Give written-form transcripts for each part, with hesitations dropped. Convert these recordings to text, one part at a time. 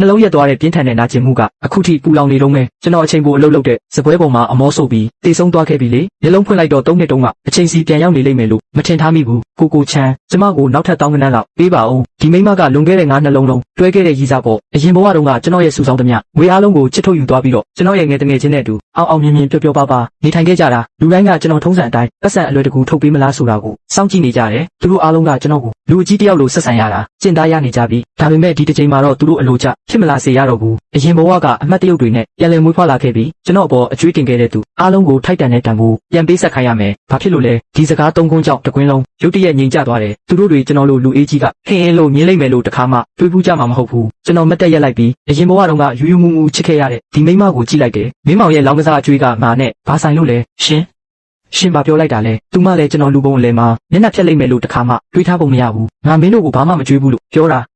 နှလုံးရက်သွားတဲ့ပြင်းထန်တဲ့နာကျင်မှုကအခုထိပူလောင်နေတော့မယ်ကျွန်တော်အချိန်ပိုအလုပ်လုပ်တဲ့စပွဲပေါ်မှာအမောဆုပ်ပြီးတေဆုံးသွားခဲ့ပြီလေမျက်လုံးဖွင့်လိုက်တော့3နှစ်တုန်းကအချိန်စီပြန်ရောက်နေလိမ့်မယ်လို့မထင်ထားမိဘူးကိုချမ်းကျမကိုနောက်ထပ်တောင်းကနန်းလောက်ပေးပါဦးဒီမိမကလွန်ခဲ့တဲ့9နှလုံးလုံးတွဲခဲ့တဲ့ရည်စားပေါ့အရင်ဘဝတုန်းကကျွန်တော်ရဲ့စုဆောင်သမျှငွေအားလုံးကိုချစ်ထုတ်ယူသွားပြီးတော့ကျွန်တော်ရဲ့ငယ်တငယ်ချင်းနဲ့အတူအောင်မြင်ပျော်ပါပါနေထိုင်ခဲ့ကြတာလူတိုင်းကကျွန်တော်ထုံးစံအတိုင်းပတ်စံအလွယ်တကူထုတ်ပေးမလားဆိုတာကိုစောင့်ကြည့်နေကြတယ်သူတို့အားလုံးကကျွန်တော်ကိုလူအကြီးတယောက်လိုဆက်ဆံရတာကျင့်သားရနေကြပြီဒါပေမဲ့ဒီတစ်ချိန်မှာတော့သူတို့အလိုကျဖြစ်မလားစေရတော့ဘူးအရင်ဘဝကအမှတ်တရုပ်တွေနဲ့ပြန်လည်မွေးဖွားလာခဲ့ပြီးကျွန်တော်အပေါ်အကျွေးတင်ခဲ့တဲ့သူအားလုံးကိုထိုက်တန်တဲ့တန်ဖိုးပြန်ပေးဆက်ခိုင်းရမယ်ဘာဖြစ်လို့လဲဒီစကားသုံးခုကြောင့်တကွင်းလုံးရုတ်တရက်ငြိမ်ကျသွားတယ်သူတို့တွေကျွန်တော်လိုလူအေးကြီးကဟင်းလို့မြင်လိုက်မယ်လို့တခါမှတွေးဘူးကြမှာမဟုတ်ဘူးကျွန်တော်မတက်ရက်လိုက်ပြီးအရင်ဘဝတုန်းကယူမူချစ်ခဲ့ရတဲ့ဒီမိမကိုကြည့်လိုက်တယ်မင်းမောင်ရဲ့လောင်းကစားအကျွေးကငါနဲ့ဘာဆိုင်လို့လဲရှင်ဘာပြောလိုက်တာလဲသူမလည်းကျွန်တော်လူပုံအလဲမှာမျက်နှာဖြတ်လိုက်မယ်လို့တခါမှတွေးထားပုံမရဘူးငါမင်းတို့ကိုဘာမှမကြွေးဘူးလို့ပြောတာ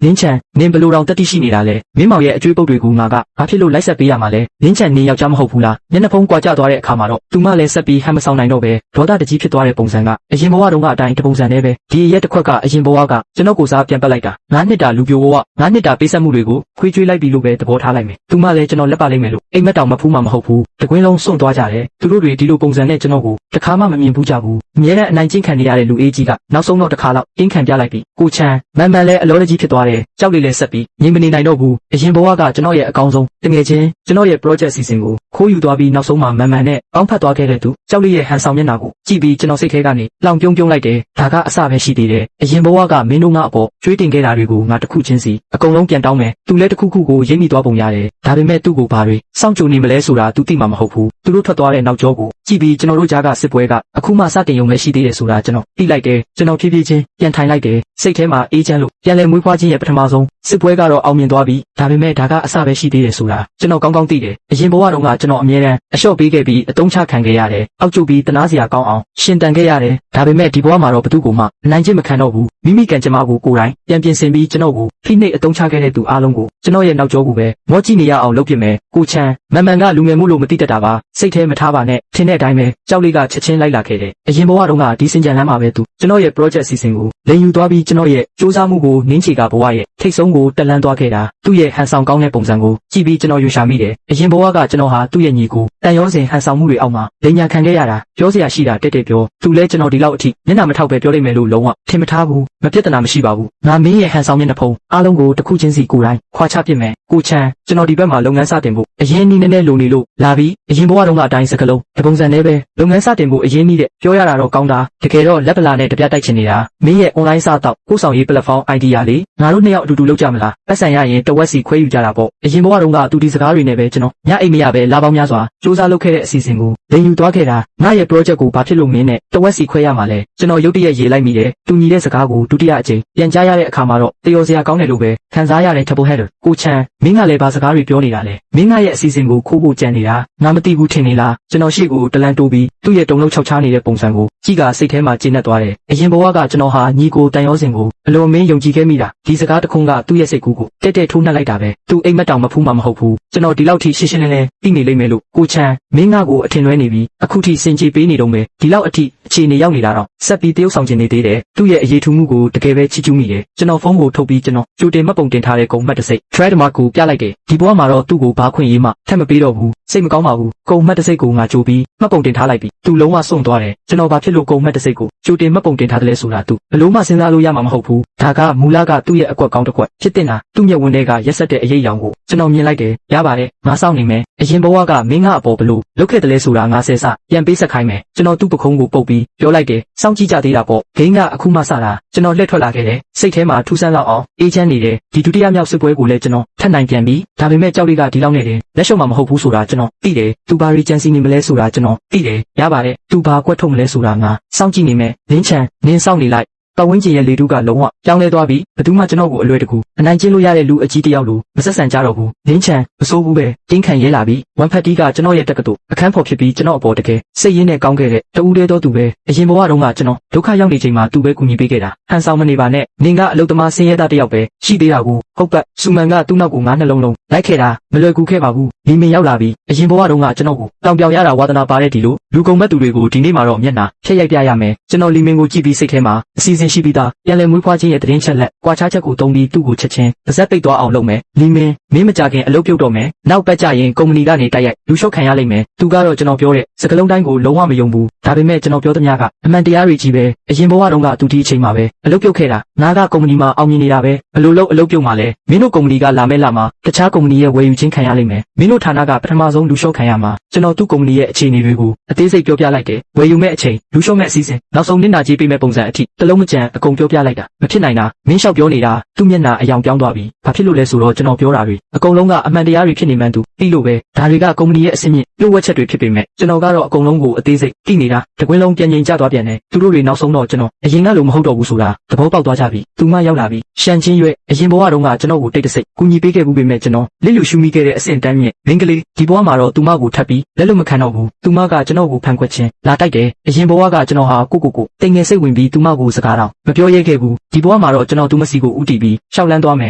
နင်းချန်နင်းဘလို့တောင်တက်တိရှိနေတာလဲမင်းမောင်ရဲ့အကျွေးပုတ်တွေကိုငါကဘာဖြစ်လို့လိုက်ဆက်ပေးရမှာလဲနင်းချန်နင်းယောက်ျားမဟုတ်ဘူးလားမျက်နှာဖုံးကွာကျသွားတဲ့အခါမှာတော့သူမလည်းဆက်ပြီးဟန်မဆောင်နိုင်တော့ပဲဒေါသတကြီးဖြစ်သွားတဲ့ပုံစံကအရင်ဘဝတုန်းကအတိုင်းတပုံစံနဲ့ပဲဒီရက်တစ်ခွက်ကအရင်ဘဝကကျွန်တော်ကိုစားပြန်ပတ်လိုက်တာ9နှစ်တာလူပြိုဘဝ9နှစ်တာပေးဆက်မှုတွေကိုခွေးကျွေးလိုက်ပြီလို့ပဲသဘောထားလိုက်မယ်သူမလည်းကျွန်တော်လက်ပါလိုက်မယ်လို့အိမ်မက်တောင်မဖူးမှမဟုတ်ဘူးတကွင်းလုံးစွန့်သွားကြတယ်သူတို့တွေဒီလိုပုံစံနဲ့ကျွန်တော်ကိုတခါမှမမြင်ဘူးကြဘူးအမြဲတမ်းအနိုင်ကျင့်ခံနေရတဲ့လူအေးကြီးကနောက်ဆုံးတော့တခါတော့အင်းခံပြလိုက်ပြီကိုချမ်းမန်လည်းအလောတကြီးဖြစ်သွားတယ်ကြောက်လေးလည်းဆက်ပြီးငြိမ်မနေနိုင်တော့ဘူးအရင်ဘဝကကျွန်တော်ရဲ့အကောင်းဆုံးတကယ်ချင်းကျွန်တော်ရဲ့ project စီစဉ်ကိုခိုးယူသွားပြီးနောက်ဆုံးမှမန်နဲ့ပေါင်းဖက်သွားခဲ့တဲ့သူကြောက်လေးရဲ့ဟန်ဆောင်မျက်နှာကိုကြည့်ပြီးကျွန်တော်စိတ်ထဲကနေလောင်ပြုံးလိုက်တယ်ဒါကအစပဲရှိသေးတယ်အရင်ဘဝကမင်းတို့ငါအပေါ်ကျွေးတင်ခဲ့တာတွေကိုငါတစ်ခုချင်းစီအကုန်လုံးပြန်တောင်းမယ်သူလည်းတစ်ခုခုကိုရိပ်မိသွားပုံရတယ်ဒါပေမဲ့သူ့ကိုဘာတွေစောင့်ကြိုနေမလဲဆိုတာသူသိမှာမဟုတ်ဘူးသူတို့ထွက်သွားတဲ့နောက်ကျောကိုကြည့်ပြီးကျွန်တော်တို့ကြားကစစ်ပွဲကအခုမှစတင်ရုံပဲရှိသေးတယ်ဆိုတာကျွန်တော်သိလိုက်တယ်ကျွန်တော်ဖြည်းဖြည်းချင်းပြန်ထိုင်လိုက်တယ်စိတ်ထဲမှာအေးချမ်းလို့ပြန်လဲမွေးဖွားခြင်းရဲ့ပထမဆုံးစစ်ပွဲကတော့အောင်မြင်သွားပြီဒါပေမဲ့ဒါကအစပဲရှိသေးတယ်ဆိုတာကျွန်တော်ကောင်းကောင်းသိတယ်အရင်ဘဝတုန်းကကျွန်တော်အမြဲတမ်းအလျှော့ပေးခဲ့ပြီးအတုံးချခံခဲ့ရတယ်အောက်ကျပြီးတနာစရာကောင်းအောင်ရှင်တန်ခဲ့ရတယ်ဒါပေမဲ့ဒီဘဝမှာတော့ဘသူ့ကိုမှအနိုင်ကျင့်မခံတော့ဘူးမိမိကံကြမ္မာကိုကိုယ်တိုင်ပြန်ပြင်ဆင်ပြီးကျွန်တော်ကိုဖိနှိပ်အတုံးချခဲ့တဲ့သူအားလုံးကိုကျွန်တော်ရဲ့နောက်ကျောကိုပဲမော့ကြည့်နေရအောင်လုပ်ပြမယ်ကိုချမ်းမန်ကလူငယ်မှုလို့မသိတတ်တာပါစိတ်ထဲမထားပါနဲ့ထင်တဲ့အတိုင်းပဲကြောက်လေးကချက်ချင်းလိုက်လာခဲ့တယ်အရင်ဘဝတုန်းကဒီစင်ကြံလမ်းမှာပဲသူကျွန်တော်ရဲ့ project စီစဉ်ကိုလိန်ယူသွားပြီးကျွန်တော်ရဲ့စူးစမ်းမှုကိုနင်းချေကဘဝရဲ့ထိတ်ဆုံးကိုတက်လန်းသွားခဲ့တာသူ့ရဲ့ဟန်ဆောင်ကောင်းတဲ့ပုံစံကိုကြည့်ပြီးကျွန်တော်ယူရှာမိတယ်အရင်ဘဝကကျွန်တော်ဟာသူ့ရဲ့ညီကိုတန်ရောစင်ဟန်ဆောင်မှုတွေအောက်မှာလိန်ညာခံခဲ့ရတာပြောစရာရှိတာတက်ပြောသူလဲကျွန်တော်ဒီလောက်အထိမျက်နှာမထောက်ပဲပြောလိုက်မယ်လို့လုံးဝထင်မထားဘူးမပြဿနာမရှိပါဘူးငါမင်းရဲ့ဟန်ဆောင်မျက်နှာဖုံးအားလုံးကိုတစ်ခုချင်းစီကိုယ်တိုင်ခွာချပစ်မယ်ကိုချမ်းကျွန်တော်ဒီဘက်မှာလုပ်ငန်းစတင်ဖို့အရင်နည်းနည်းလုံနေလို့လာပြီးအရင်ဘဝတုန်းကအတိုင်းစကလုံးတပုံစံနဲ့ပဲလုပ်ငန်းစတင်ဖို့အရင်နည်းတဲ့ပြောရတာတော့ကောင်းတာတကယ်တော့လက်ပလာနဲ့တပြတိုက်ချင်နေတာမင်းရဲ့ online စတော့ကိုဆောင်ရေး platform idea လေးငါတို့နှစ်ယောက်အတူတူလုပ်ကြမလားပတ်စံရရင်တဝက်စီခွဲယူကြတာပေါ့အရင်ဘဝတုန်းကသူဒီစကားတွေနဲ့ပဲကျွန်တော်ညအိမ်မရပဲလာပေါင်းများစွာစူးစမ်းလုပ်ခဲ့တဲ့အစီအစဉ်ကိုလိန်ယူသွားခဲ့တာငါရဲ့ project ကိုဘာဖြစ်လို့မင်းနဲ့တဝက်စီခွဲရမှာလဲကျွန်တော်ရုတ်တရက်ရေးလိုက်မိတယ်တူညီတဲ့စကားကိုဒုတိယအကြိမ်ပြန်ကြားရတဲ့အခါမှာတော့တယောစရာကောင်းတယ်လို့ပဲခံစားရတဲ့ double header ကိုချမ်းမင်းကလည်းဘာစကားတွေပြောနေတာလဲမင်းကရဲ့အစီအစဉ်ကိုခိုးဖို့ကြံနေတာငါမသိဘူးထင်နေလားကျွန်တော်ရှေ့ကိုတလန်တိုးပြီးသူ့ရဲ့တုံလုံးချောက်ချားနေတဲ့ပုံစံကိုကြည့်ကစိတ်ထဲမှာကျဉ်းနှက်သွားတယ်အရင်ဘဝကကျွန်တော်ဟာညီကိုတန်ရောစင်ကိုအလွန်မင်းယုံကြည်ခဲ့မိတာဒီစကားတစ်ခုကသူ့ရဲ့စိတ်ကူးကိုတက်တက်ထိုးနှက်လိုက်တာပဲသူအိမ်မက်တောင်မဖူးမှမဟုတ်ဘူးကျွန်တော်ဒီလောက်ထိရှင်းရှင်းလင်းလင်းသိနေလိမ့်မယ်လို့ကိုချမ်းမင်းကကိုအထင်လွဲနေပြီးအခုထိစင်ကြေပေးနေတော့မယ်ဒီလောက်အထိအခြေအနေရောက်နေတာတော့ဆက်ပြီးတရုပ်ဆောင်ခြင်းနေသေးတယ်သူ့ရဲ့အရေးထူးမှုကိုတကယ်ပဲချီးကျူးမိတယ်ကျွန်တော်ဖုန်းကိုထုတ်ပြီးကျွန်တော်ကြိုတင်မှတ်ပုံတင်ထားတဲ့ဂုံမှတ်တစ်စိတ် trademark ကိုပြလိုက်တယ်ဒီဘဝမှာတော့သူ့ကိုဘာခွင့်ရေးမှထပ်မပေးတော့ဘူးစိတ်မကောင်းပါဘူးဂုံမှတ်တစ်စိတ်ကိုငါကြိုပြီးမှတ်ပုံတင်ထားလိုက်ပြီသူလုံးဝစွန့်သွားတယ်ကျွန်တော်ဘာဖြစ်လို့ဂုံမှတ်တစ်စိတ်ကိုကြိုတင်မှတ်ပုံတင်ထားတယ်လဲဆိုတာသူဘလို့မှစဉ်းစားလို့ရမှာမဟုတ်ဘူးဒါကမူလကသူ့ရဲ့အကွက်ကောင်းတစ်ကွက်ဖြစ်တင်တာသူ့မျက်ဝန်းထဲကရက်ဆက်တဲ့အရေးရောင်ကိုကျွန်တော်မြင်လိုက်တယ်ရပါတယ်ငါစောင့်နေမယ်အရင်ဘဝကမင်းကအပေါ်ဘလို့လုတ်ခဲ့တယ်လဲဆိုတာငါဆဲစပြန်ပေးဆက်ခိုင်းမယ်ကျွန်တော်သူ့ပခုံးကိုပုတ်ပြီးပြောလိုက်တယ်စောင့်ကြည့်ကြသေးတာပေါ့ဂိမ်းကအခုမှစတာကျွန်တော်လှည့်ထွက်လာခဲ့တယ်စိတ်ထဲမှာထူးဆန်းလောက်အောင်အေးချမ်းနေတယ်ဒီဒုတိယမြောက်စစ်ပွဲကိုလည်းကျွန်တော်ထပ်နိုင်ပြန်ပြီဒါပေမဲ့ကြောက်လေးကဒီလောက်နေတယ်လက်ရှုံမှာမဟုတ်ဘူးဆိုတာကျွန်တော်သိတယ်သူဘာရီဂျန်စီနေမလဲဆိုတာကျွန်တော်သိတယ်ရပါတယ်သူဘာကွက်ထုတ်မလဲဆိုတာငါစောင့်ကြည့်နေမယ်လင်းချန်နင်းစောင့်နေလိုက်ပတ်ဝန်းကျင်ရဲ့လေတုကလုံးဝပြောင်းလဲသွားပြီးဘယ်သူမှကျွန်တော်ကိုအလွယ်တကူအနိုင်ကျင့်လို့ရတဲ့လူအကြီးတစ်ယောက်လိုမဆက်ဆံကြတော့ဘူးလင်းချန်မစိုးဘူးပဲတင်းခံရဲလာပြီးဝမ်ဖက်တီကကျွန်တော်ရဲ့တက်ကတူအခန်းဖော်ဖြစ်ပြီးကျွန်တော်အပေါ်တကယ်စိတ်ရင်းနဲ့ကောင်းခဲ့တဲ့တူးတဲတော်သူပဲအရင်ဘဝတုန်းကကျွန်တော်ဒုက္ခရောက်နေချိန်မှာသူပဲကူညီပေးခဲ့တာဟန်ဆောင်မနေပါနဲ့နင်ကအလုသမားဆင်းရဲသားတစ်ယောက်ပဲရှိသေးတာကိုဟုတ်ကဲ့စူမန်ကသူ့နောက်ကို9နှလုံးလုံး လိုက်ခဲ့တာမလွယ်ကူခဲ့ပါဘူးလီမင်ရောက်လာပြီးအရင်ဘဝတုန်းကကျွန်တော်ကိုတောင်ပြောင်ရတာဝါသနာပါတဲ့ဒီလိုလူကုန်မဲ့သူတွေကိုဒီနေ့မှာတော့မျက်နှာဖျက်ရိုက်ပြရမယ်ကျွန်တော်လီမင်ကိုကြည့်ပြီးစိတ်ထဲမှာအစီအစဉ်ရှိပြီးသားပြန်လည်မွေးဖွားခြင်းရဲ့သတင်းချက်လက်ကွာခြားချက်ကိုတုံးပြီးသူ့ကိုချက်ချင်းပါဇက်ပိတ်သွားအောင်လုပ်မယ်လီမင်မင်းမကြခင်အလုပ်ပြုတ်တော့မယ်နောက်ပတ်ကြရင်ကုမ္ပဏီကနေတိုက်ရိုက်လူလျှော့ခံရလိမ့်မယ်သူကတော့ကျွန်တော်ပြောတဲ့စကလုံးတိုင်းကိုလုံးဝမယုံဘူးဒါပေမဲ့ကျွန်တော်ပြောသမျှကအမှန်တရားတွေကြီးပဲအရင်ဘဝတုန်းကသူဒီအချိန်မှာပဲအလုပ်ပြုတ်ခဲ့တာငါကကုမ္ပဏီမှာအောင်မြင်နေတာပဲဘယ်လိုလုပ်အလုပ်ပြုတ်မှာလဲမင်းတို့ကုမ္ပဏီကလာမဲ့လာမှာတခြားကုမ္ပဏီရဲ့ဝယ်ယူခြင်းခံရလိမ့်မယ်မင်းတို့ဌာနကပထမဆုံးလူလျှော့ခံရမှာကျွန်တော်သူ့ကုမ္ပဏီရဲ့အခြေအနေတွေကိုအသေးစိတ်ပြောပြလိုက်တယ်ဝယ်ယူမဲ့အချိန်လူလျှော့မဲ့အစီအစဉ်နောက်ဆုံးနစ်နာကြေးပေးမဲ့ပုံစံအထိတလုံးမကြံအကုန်ပြောပြလိုက်တာမဖြစ်နိုင်တာမင်းလျှောက်ပြောနေတာသူ့မျက်နှာအယောင်ပြောင်းသွားပြီဘာဖြစ်လို့လဲဆိုတော့ကျွန်တော်ပြောတာတွေအကုန်လုံးကအမှန်တရားတွေဖြစ်နေမှန်းသူသိလို့ပဲဒါတွေကကုမ္ပဏီရဲ့အဆင့်မြင့်ပြုတ်ဝက်ချက်တွေဖြစ်ပေမဲ့ကျွန်တော်ကတော့အကုန်လုံးကိုအသေးစိတ်သိနေတာတကွင်းလုံးပြန်ငြိမ်ကျသွားပြန်တယ်သူတို့တွေနောက်ဆုံးတော့ကျွန်တော်အရင်ကလိုမဟုတ်တော့ဘူးဆိုတာသဘောပေါက်သွားကြပြီသူမရောက်လာပြီရှန်ချင်းရွက်အရင်ဘဝတုန်းကကျွန်တော်ကိုတိတ်တဆိတ်ကူညီပေးခဲ့ဘူးပေမဲ့ကျွန်တော်လစ်လူရှူမိခဲ့တဲ့အဆင့်တန်းမြင့်မင်းကလေးဒီဘဝမှာတော့သူမကိုထပ်ပြီးလက်လွတ်မခံတော့ဘူးသူမကကျွန်တော်ကိုဖန်ခွက်ခြင်းလာတိုက်တယ်အရင်ဘဝကကျွန်တော်ဟာကိုတိမ်ငယ်စိတ်ဝင်ပြီးသူမကိုစကားတော့မပြောရဲခဲ့ဘူးဒီဘဝမှာတော့ကျွန်တော်သူမစီကိုဥတီပြီးရှောက်လန်းသွားမယ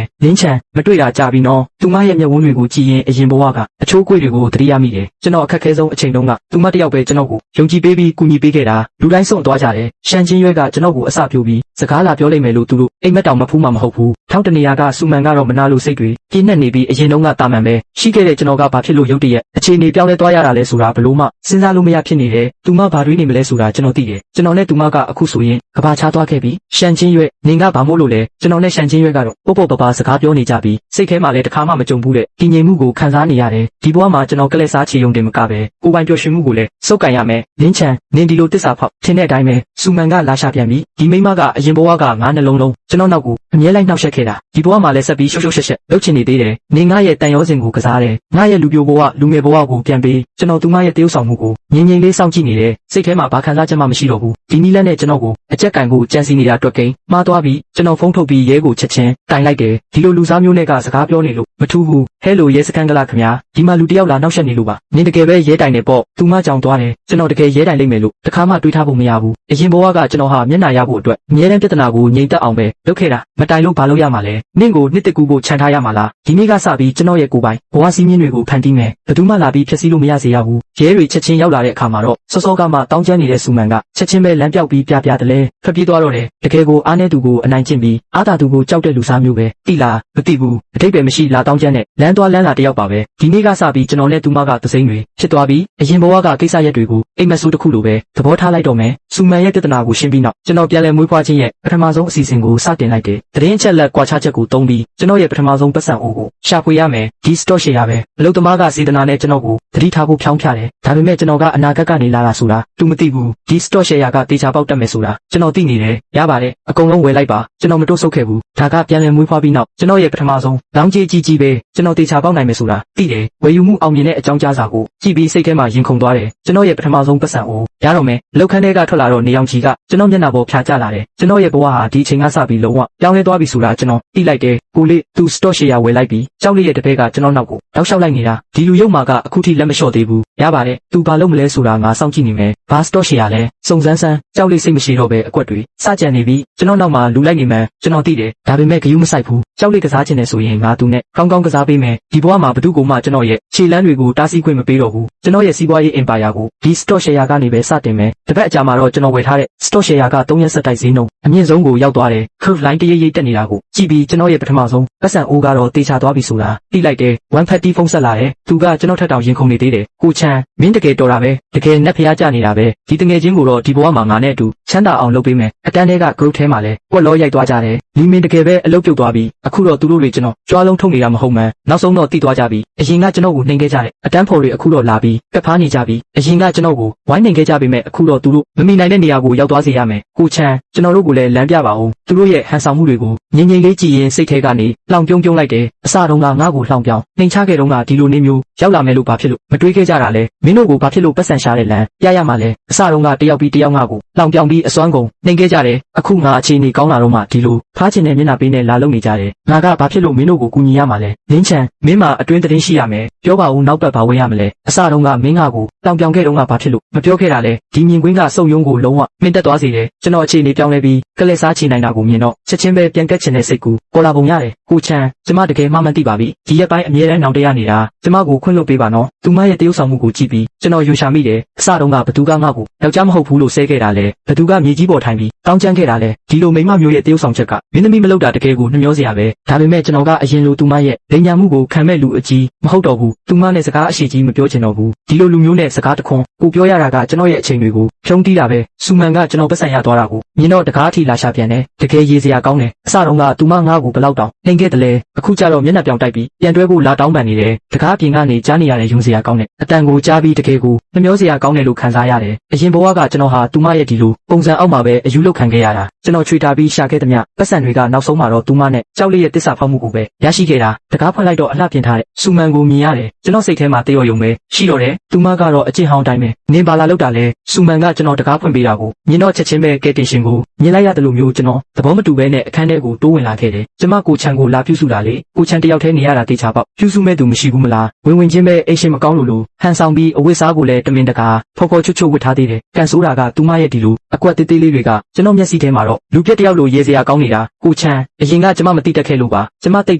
်လင်းချံမတွေ့တာကြပြီနော်သူမရဲ့မျက်ဝန်းတွေကိုကြည့်ရင်အရင်ဘဝကအချိုးကွေ့တွေကိုသတိရမိတယ်ကျွန်တော်အခက်ခဲဆုံးအချိန်တုန်းကသူမတယောက်ပဲကျွန်တော်ကိုယုံကြည်ပေးပြီးကူညီပေးခဲ့တာလူတိုင်းစွန့်သွားကြတယ်ရှန်ချင်းရွက်ကကျွန်တော်ကိုအစပြိုးပြီးစကားလာပြောလိုက်မယ်လို့သူတို့အိမ်မက်တောင်မဖူးမှမဟုတ်ဘူးထောက်တနေရကစူမန်ကတော့မနာလို့စိတ်တွေပြင်းနေနေပြီးအရင်တုန်းကတာမန်ပဲရှိခဲ့တဲ့ကျွန်တော်ကဘာဖြစ်လို့ရုတ်တရက်အခြေအနေပြောင်းလဲသွားရတာလဲဆိုတာဘလို့မှစဉ်းစားလို့မရဖြစ်နေတယ်သူမဘာတွေးနေမလဲဆိုတာကျွန်တော်သိတယ်ကျွန်တော်နဲ့သူမကအခုဆိုရင်ကဘာချသွားခဲ့ပြီရှန်ချင်းရွက်နင်ကဘာမို့လို့လဲကျွန်တော်နဲ့ရှန်ချင်းရွက်ကတော့ပေါ့ပပစကားပြောနေကြပြီးစိတ်ထဲမှာလည်းတစ်ခါမှမကြုံဘူးတဲ့တည်ငြိမ်မှုကိုခံစားနေရတယ်ဒီဘဝမှာကျွန်တော်ကလေးစားချေုံတင်မကပဲကိုယ်ပိုင်ပျော်ရွှင်မှုကိုလည်းစုပ်ကန်ရမယ်လင်းချံနင်ဒီလိုတစ္ဆာဖောက်ထင်တဲ့အတိုင်းပဲစူမန်ကလာရှာပြန်ပြီးဒီမိမကအရင်ဘဝကငါးနှလုံးလုံးကျွန်တော်နောက်ကိုအမြဲလိုက်နှောက်ယှက်ခဲ့တာဒီဘဝမှာလည်းဆက်ပြီးရှုပ်ရှက်လုပ်ချင်နေသေးတယ်နင်ငါရဲ့တန်ရောစင်ကိုကစားတယ်ငါရဲ့လူပြိုဘဝလူငယ်ဘဝကိုပြန်ပေးကျွန်တော်သူမရဲ့တရုပ်ဆောင်မှုကိုငြိမ်ငြိမ်လေးစောင့်ကြည့်နေတယ်စိတ်ထဲမှာဘာခံစားချက်မှမရှိတော့ဘူးဒီနီးလက်နဲ့ကျွန်တော်ကိုအကြက်ကန်ကိုကြံစီနေတာတွက်ကိန်းမှားသွားပြီးကျွန်တော်ဖုန်းထုတ်ပြီးရဲကိုချက်ချင်းတိုင်လိုက်တယ်ဒီလိုလူစားမျိုးနဲ့ကစကားပြောနေလို့မထူးဘူးဟဲလိုရဲစကန်ကလာခင်ဗျာဒီမှာလူတယောက်လာနှောက်ယှက်နေလို့ပါနင်တကယ်ပဲရဲတိုင်နေပေါ့သူမကြောင်သွားတယ်ကျွန်တော်တကယ်ရဲတိုင်လိမ့်မယ်လို့တခါမှတွေးထားဖို့မရဘူးအရင်ဘဝကကျွန်တော်ဟာမျက်နှာရဖို့အတွက်အမြဲတမ်းပြဿနာကိုငြိမ်သက်အောင်ပဲလုပ်ခဲ့တာမတိုင်လို့ဘာလို့ရမှာလဲနင့်ကိုနှစ်တကူဖို့ခြံထားရမှာလားဒီနေ့ကစပြီးကျွန်တော်ရဲ့ကိုယ်ပိုင်ဘဝစည်းမျဉ်းတွေကိုဖန်တီးမယ်ဘယ်သူမှလာပြီးဖျက်ဆီးလို့မရစေရဘူးရဲတွေချက်ချင်းရောက်လာတဲ့အခါမှာတော့စောစောကမှတောင်းကျမ်းနေတဲ့စူမန်ကချက်ချင်းပဲလမ်းပြောက်ပြီးပြတယ်လဲထွက်ပြေးသွားတော့တယ်တကယ်ကိုအားနေသူကိုအနိုင်ကျင့်ပြီးအားသာသူကိုကြောက်တဲ့လူစားမျိုးပဲတိလားမတိဘူးအတိတ်ပဲမရှိလာတောင်းကျမ်းနဲ့လမ်းသွားလမ်းလာတယောက်ပါပဲဒီနေ့ကစပြီးကျွန်တော်နဲ့သူမကသစိမ့်တွေဖြစ်သွားပြီးအရင်ဘဝကကိစ္စရက်တွေကိုအိမ်မက်ဆိုးတစ်ခုလိုပဲသဘောထားလိုက်တော့မယ်စူမန်ရဲ့ပြဿနာကိုရှင်းပြီးနောက်ကျွန်တော်ပြန်လဲမွေးဖွားခြင်းရဲ့ပထမဆုံးအစီအစဉ်ကိုစတင်လိုက်တယ်သတင်းအချက်လက်ကွာခြားချက်ကိုတုံးပြီးကျွန်တော်ရဲ့ပထမဆုံးပတ်စံအိုးကိုရှာဖွေရမယ်ဒီစတော့ရှယ်ရပဲအလုပ်သမားကစေတနာနဲ့ကျွန်တော်ကိုသတိထားဖို့ဖြောင်းဖြတယ်ဒါပေမဲ့ကျွန်တော်ကအနာဂတ်ကနေလာတာဆိုတာသူမသိဘူးဒီစတော့ရှယ်ရကတေချာပေါက်တက်မယ်ဆိုတာကျွန်တော်သိနေတယ်ရပါတယ်အကုန်လုံးဝယ်လိုက်ပါကျွန်တော်မတိုးဆုပ်ခဲ့ဘူးဒါကပြန်လဲမွေးဖွားပြီးနောက်ကျွန်တော်ရဲ့ပထမဆုံးလောင်းကြီးကြီးပဲကျွန်တော်တေချာပေါက်နိုင်မယ်ဆိုတာသိတယ်ဝယ်ယူမှုအောင်မြင်တဲ့အကြောင်းကြားစာကိုကြည့်ပြီးစိတ်ထဲမှာရင်ခုန်သွားတယ်ကျွန်တော်ရဲ့ပထမဆုံးပတ်စံအိုးရတော့မယ်လောက်ခန်းထဲကထွက်လာတော့နေအောင်ကြီးကကျွန်တော်မျက်နှာပေါ်ဖြာကျလာတယ်ကျွန်တော်ရဲ့ဘဝဟာဒီအချိန်ကစပြီးလုံးဝပြောင်းလဲသွားပြီဆိုတာကျွန်တော်သိလိုက်တယ်ကိုလေးသူစတော့ရှယ်ရဝယ်လိုက်ပြီးကြောက်လေးရဲ့တပည့်ကကျွန်တော်နောက်ကိုတောက်လျှောက်လိုက်နေတာဒီလူရုပ်မာကအခုထိလက်မလျှော့သေးဘူးရပါတယ်သူဘာလုပ်မလဲဆိုတာငါစောင့်ကြည့်နေမယ်ဘာစတော့ရှယ်ရလဲစုံစမ်းကြောက်လေးစိတ်မရှိတော့ပဲအကွက်တွေစကြံနေပြီးကျွန်တော်နောက်မှာလူလိုက်နေမှန်းကျွန်တော်သိတယ်ဒါပေမဲ့ဂယုမဆိုင်ဘူးကြောက်လေးကစားချင်တယ်ဆိုရင်ငါသူနဲ့ကောင်းကောင်းကစားပေးမယ်ဒီဘဝမှာဘသူ့ကိုမှကျွန်တော်ရဲ့ခြေလမ်းတွေကိုတားဆီးခွင့်မပေးတော့ဘူးကျွန်တော်ရဲ့စီးပွားရေးအင်ပါယာကိုဒီစတော့ရှယ်ယာကနေပဲစတင်မယ်တစ်ပတ်အကြာမှာတော့ကျွန်တော်ဝယ်ထားတဲ့စတော့ရှယ်ယာက3ရက်ဆက်တိုက်ဈေးနှုန်းအမြင့်ဆုံးကိုရောက်သွားတယ် curve line တရိပ်တက်နေတာကိုကြည့်ပြီးကျွန်တော်ရဲ့ပထမဆုံးပတ်စံအိုးကတော့တေချာသွားပြီဆိုတာသိလိုက်တယ်1 fatty ဖုန်းဆက်လာတယ်သူကကျွန်တော်ထက်တောင်ရင်ခုန်နေသေးတယ်ကိုချမ်းမင်းတကယ်တော်တာပဲတကယ်နက်ဖျားကြနေတာပဲဒီတငယ်ချင်းကိုတော့ဒီဘဝမှာငါနဲ့အတူချမ်းသာအောင်လုပ်ပေးမယ်အတန်းထဲက group ထဲမှာလဲကွက်လောရိုက်သွားကြတယ်လီမင်တကယ်ပဲအလုပ်ပြုတ်သွားပြီးအခုတော့သူတို့တွေကျွန်တော်ကြွားလုံးထုတ်နေတာမဟုတ်မှန်းနောက်ဆုံးတော့တိသွားကြပြီအရင်ကကျွန်တော်ကိုနှိမ်ခဲ့ကြတယ်အတန်းဖော်တွေအခုတော့လာပြီးကပ်ဖားနေကြပြီအရင်ကကျွန်တော်ကိုဝိုင်းနှိမ်ခဲ့ကြပေမဲ့အခုတော့သူတို့မမိနိုင်တဲ့နေရာကိုရောက်သွားစေရမယ်ကိုချမ်းကျွန်တော်တို့ကိုလည်းလမ်းပြပါဦးသူတို့ရဲ့ဟန်ဆောင်မှုတွေကိုငြိမ်ငြိမ်လေးကြည့်ရင်စိတ်ထဲကနေလှောင်ပြုံးလိုက်တယ်အစတုန်းကငါ့ကိုလှောင်ပြောင်းနှိမ်ချခဲ့တုန်းကဒီလိုနေမျိုးရောက်လာမယ်လို့ဘာဖြစ်လို့မတွေးခဲ့ကြတာလဲမင်းတို့ကိုဘာဖြစ်လို့ပတ်စံရှာတဲ့လမ်းပြရမှာလဲအစတုန်းကတယောက်ပြီးတယောက်ငါ့ကိုလှောင်ပြောင်းပြီးအစွမ်းကုန်နှိမ်ခဲ့ကြတယ်အခုငါအခြေအနေကောင်းလာတော့မှဒီလိုဖားချင်တဲ့မျက်နှာပေးနဲ့လာလုံနေကြတယ်ငါကဘာဖြစ်လို့မင်းတို့ကိုကူညီရမှာလဲလင်းချန်မင်းမှာအတွင်းသတင်းရှိရမယ် ပြောပါဦးနောက်ပတ်ပါဝင်ရမလဲအစတုန်းကမင်းငါကိုတောင်ပြောင်ခဲ့တုန်းကဘာဖြစ်လို့မပြောခဲ့တာလဲဒီမြင်ကွင်းကစုံယုံကိုလုံးဝမင်းတက်သွားစေတယ်ကျွန်တော်အခြေအနေပြောင်းလဲပြီးကလက်စားချနိုင်တာကိုမြင်တော့ချက်ချင်းပဲပြန်ကက်ချင်တဲ့စိတ်ကူပေါ်လာပုံရတယ်ကိုချမ်းကျမတကယ်မှမသိပါပြီဒီရက်ပိုင်းအမြဲတမ်းနောင်တရနေတာကျမကိုခွင့်လွှတ်ပေးပါနော်သူမရဲ့တရုပ်ဆောင်မှုကိုကြည့်ပြီးကျွန်တော်ယူရှာမိတယ်အစတုန်းကဘသူကငါ့ကိုယောက်ျားမဟုတ်ဘူးလို့ဆဲခဲ့တာလဲဘသူကမြေကြီးပေါ်ထိုင်ပြီးတောင်းကျမ်းခဲ့တာလဲဒီလိုမိမမျိုးရဲ့တရုပ်ဆောင်ချက်ကမင်းသမီးမလုပ်တာတကယ်ကိုနှမျောစရာပဲဒါပေမဲ့ကျွန်တော်ကအရင်လိုသူမရဲ့လိမ်ညာမှုကိုခံမဲ့လူအကြီးမဟုတ်တော့ဘူးသူမနဲ့စကားအရှိကြီးမပြောချင်တော့ဘူးဒီလိုလူမျိုးနဲ့စကားတခွန်းကိုပြောရတာကကျွန်တော်ရဲ့အချိန်တွေကိုဖြုံးတီးတာပဲစူမန်ကကျွန်တော်ပတ်စံရသွားတာကိုမြင်တော့တကားအထိလာရှာပြန်တယ်တကယ်ရေးစရာကောင်းတယ်အစတုန်းကသူမငါ့ကိုဘလောက်တောင်နှိမ်ခဲ့တယ်လဲအခုကျတော့မျက်နှာပြောင်တိုက်ပြီးပြန်တွဲဖို့လာတောင်းပန်နေတယ်တကားပြင်ကနေကြားနေရတဲ့ယုံစရာကောင်းတယ်အတန်ကိုကြားပြီးတကယ်ကိုနှမျောစရာကောင်းတယ်လို့ခံစားရတယ်အရင်ဘဝကကျွန်တော်ဟာသူမရဲ့ဒီလိုပုံစံအောက်မှာပဲအယူလောက်ခံခဲ့ရတာကျွန်တော်ချွေတာပြီးရှာခဲ့သမျှပတ်စံတွေကနောက်ဆုံးမှာတော့သူမနဲ့ကြောက်လေးရဲ့တစ္ဆာဖောက်မှုကိုပဲရရှိခဲ့တာတကားဖွင့်လိုက်တော့အလှပြင်ထားတဲ့စူမန်ကိုမြင်ရတယ်ကျွန်တော်စိတ်ထဲမှာတရော်ယုံပဲရှိတော့တယ်သူမကတော့အကျင့်ဟောင်းတိုင်းပဲနင်ဘာလာလောက်တာလဲစူမန်ကကျွန်တော်တကားဖွင့်ပေးတာကိုမြင်တော့ချက်ချင်းပဲကဲတင်ရှင်ကိုမြင်လိုက်ရတယ်လို့မျိုးကျွန်တော်သဘောမတူဘဲနဲ့အခန်းထဲကိုတိုးဝင်လာခဲ့တယ်ကျမကိုချန်ကိုလာပြုစုတာလေကိုချန်တယောက်တည်းနေရတာတေချာပေါက်ပြုစုမဲ့သူမရှိဘူးမလားဝင်ချင်းပဲအိတ်ရှင်မကောင်းလို့ဟန်ဆောင်ပြီးအဝတ်စားကိုလည်းတမင်တကာဖော်ဖော်ချွတ်ချွတ်ဝတ်ထားသေးတယ်ကန်ဆိုးတာကသူမရဲ့ဒီလိုအကွက်တေးသေးလေးတွေကကျွန်တော်မျက်စိထဲမှာတော့လူပြက်တယောက်လိုရေးစရာကောင်းနေတာကိုချန်အရင်ကကျမမသိတတ်ခဲ့လို့ပါကျမတိတ်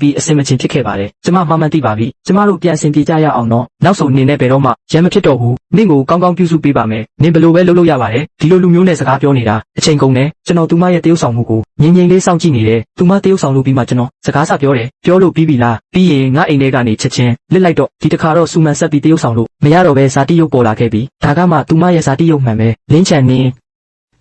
ပြီးအစင်မချင်းဖြစ်ခဲ့ပါတယ်ကျမမှန်မှန်သိပါပြီကျမတို့ပြန်အစင်ပြေကြရအောင်တော့နောက်ဆုံးနေနဲ့ဘယ်တော့မှရံမဖြစ်တော့ဘူးနင့်ကိုကောင်းကောင်းပြုစုပေးပါမယ်နင်ဘယ်လိုပဲလုပ်လို့ရပါတယ်ဒီလိုလူမျိုးနဲ့စကားပြောနေတာအချိန်ကုန်တယ်ကျွန်တော်သူမရဲ့တရုပ်ဆောင်မှုကိုငြိမ်ငြိမ်လေးစောင့်ကြည့်နေတယ်သူမတရုပ်ဆောင်လို့ပြီးမှကျွန်တော်စကားစပြောတယ်ပြောလို့ပြီးပြီလားပြီးရင်ငါအိမ်ထဲကနေချက်ချင်းလစ်လိုက်တော့ဒီတခါတော့စူမန်ဆက်ပြီးတရုပ်ဆောင်လို့မရတော့ပဲဇာတိရုပ်ပေါ်လာခဲ့ပြီဒါကမှသူမရဲ့ဇာတိရုပ်မှန်ပဲလင်းချန်န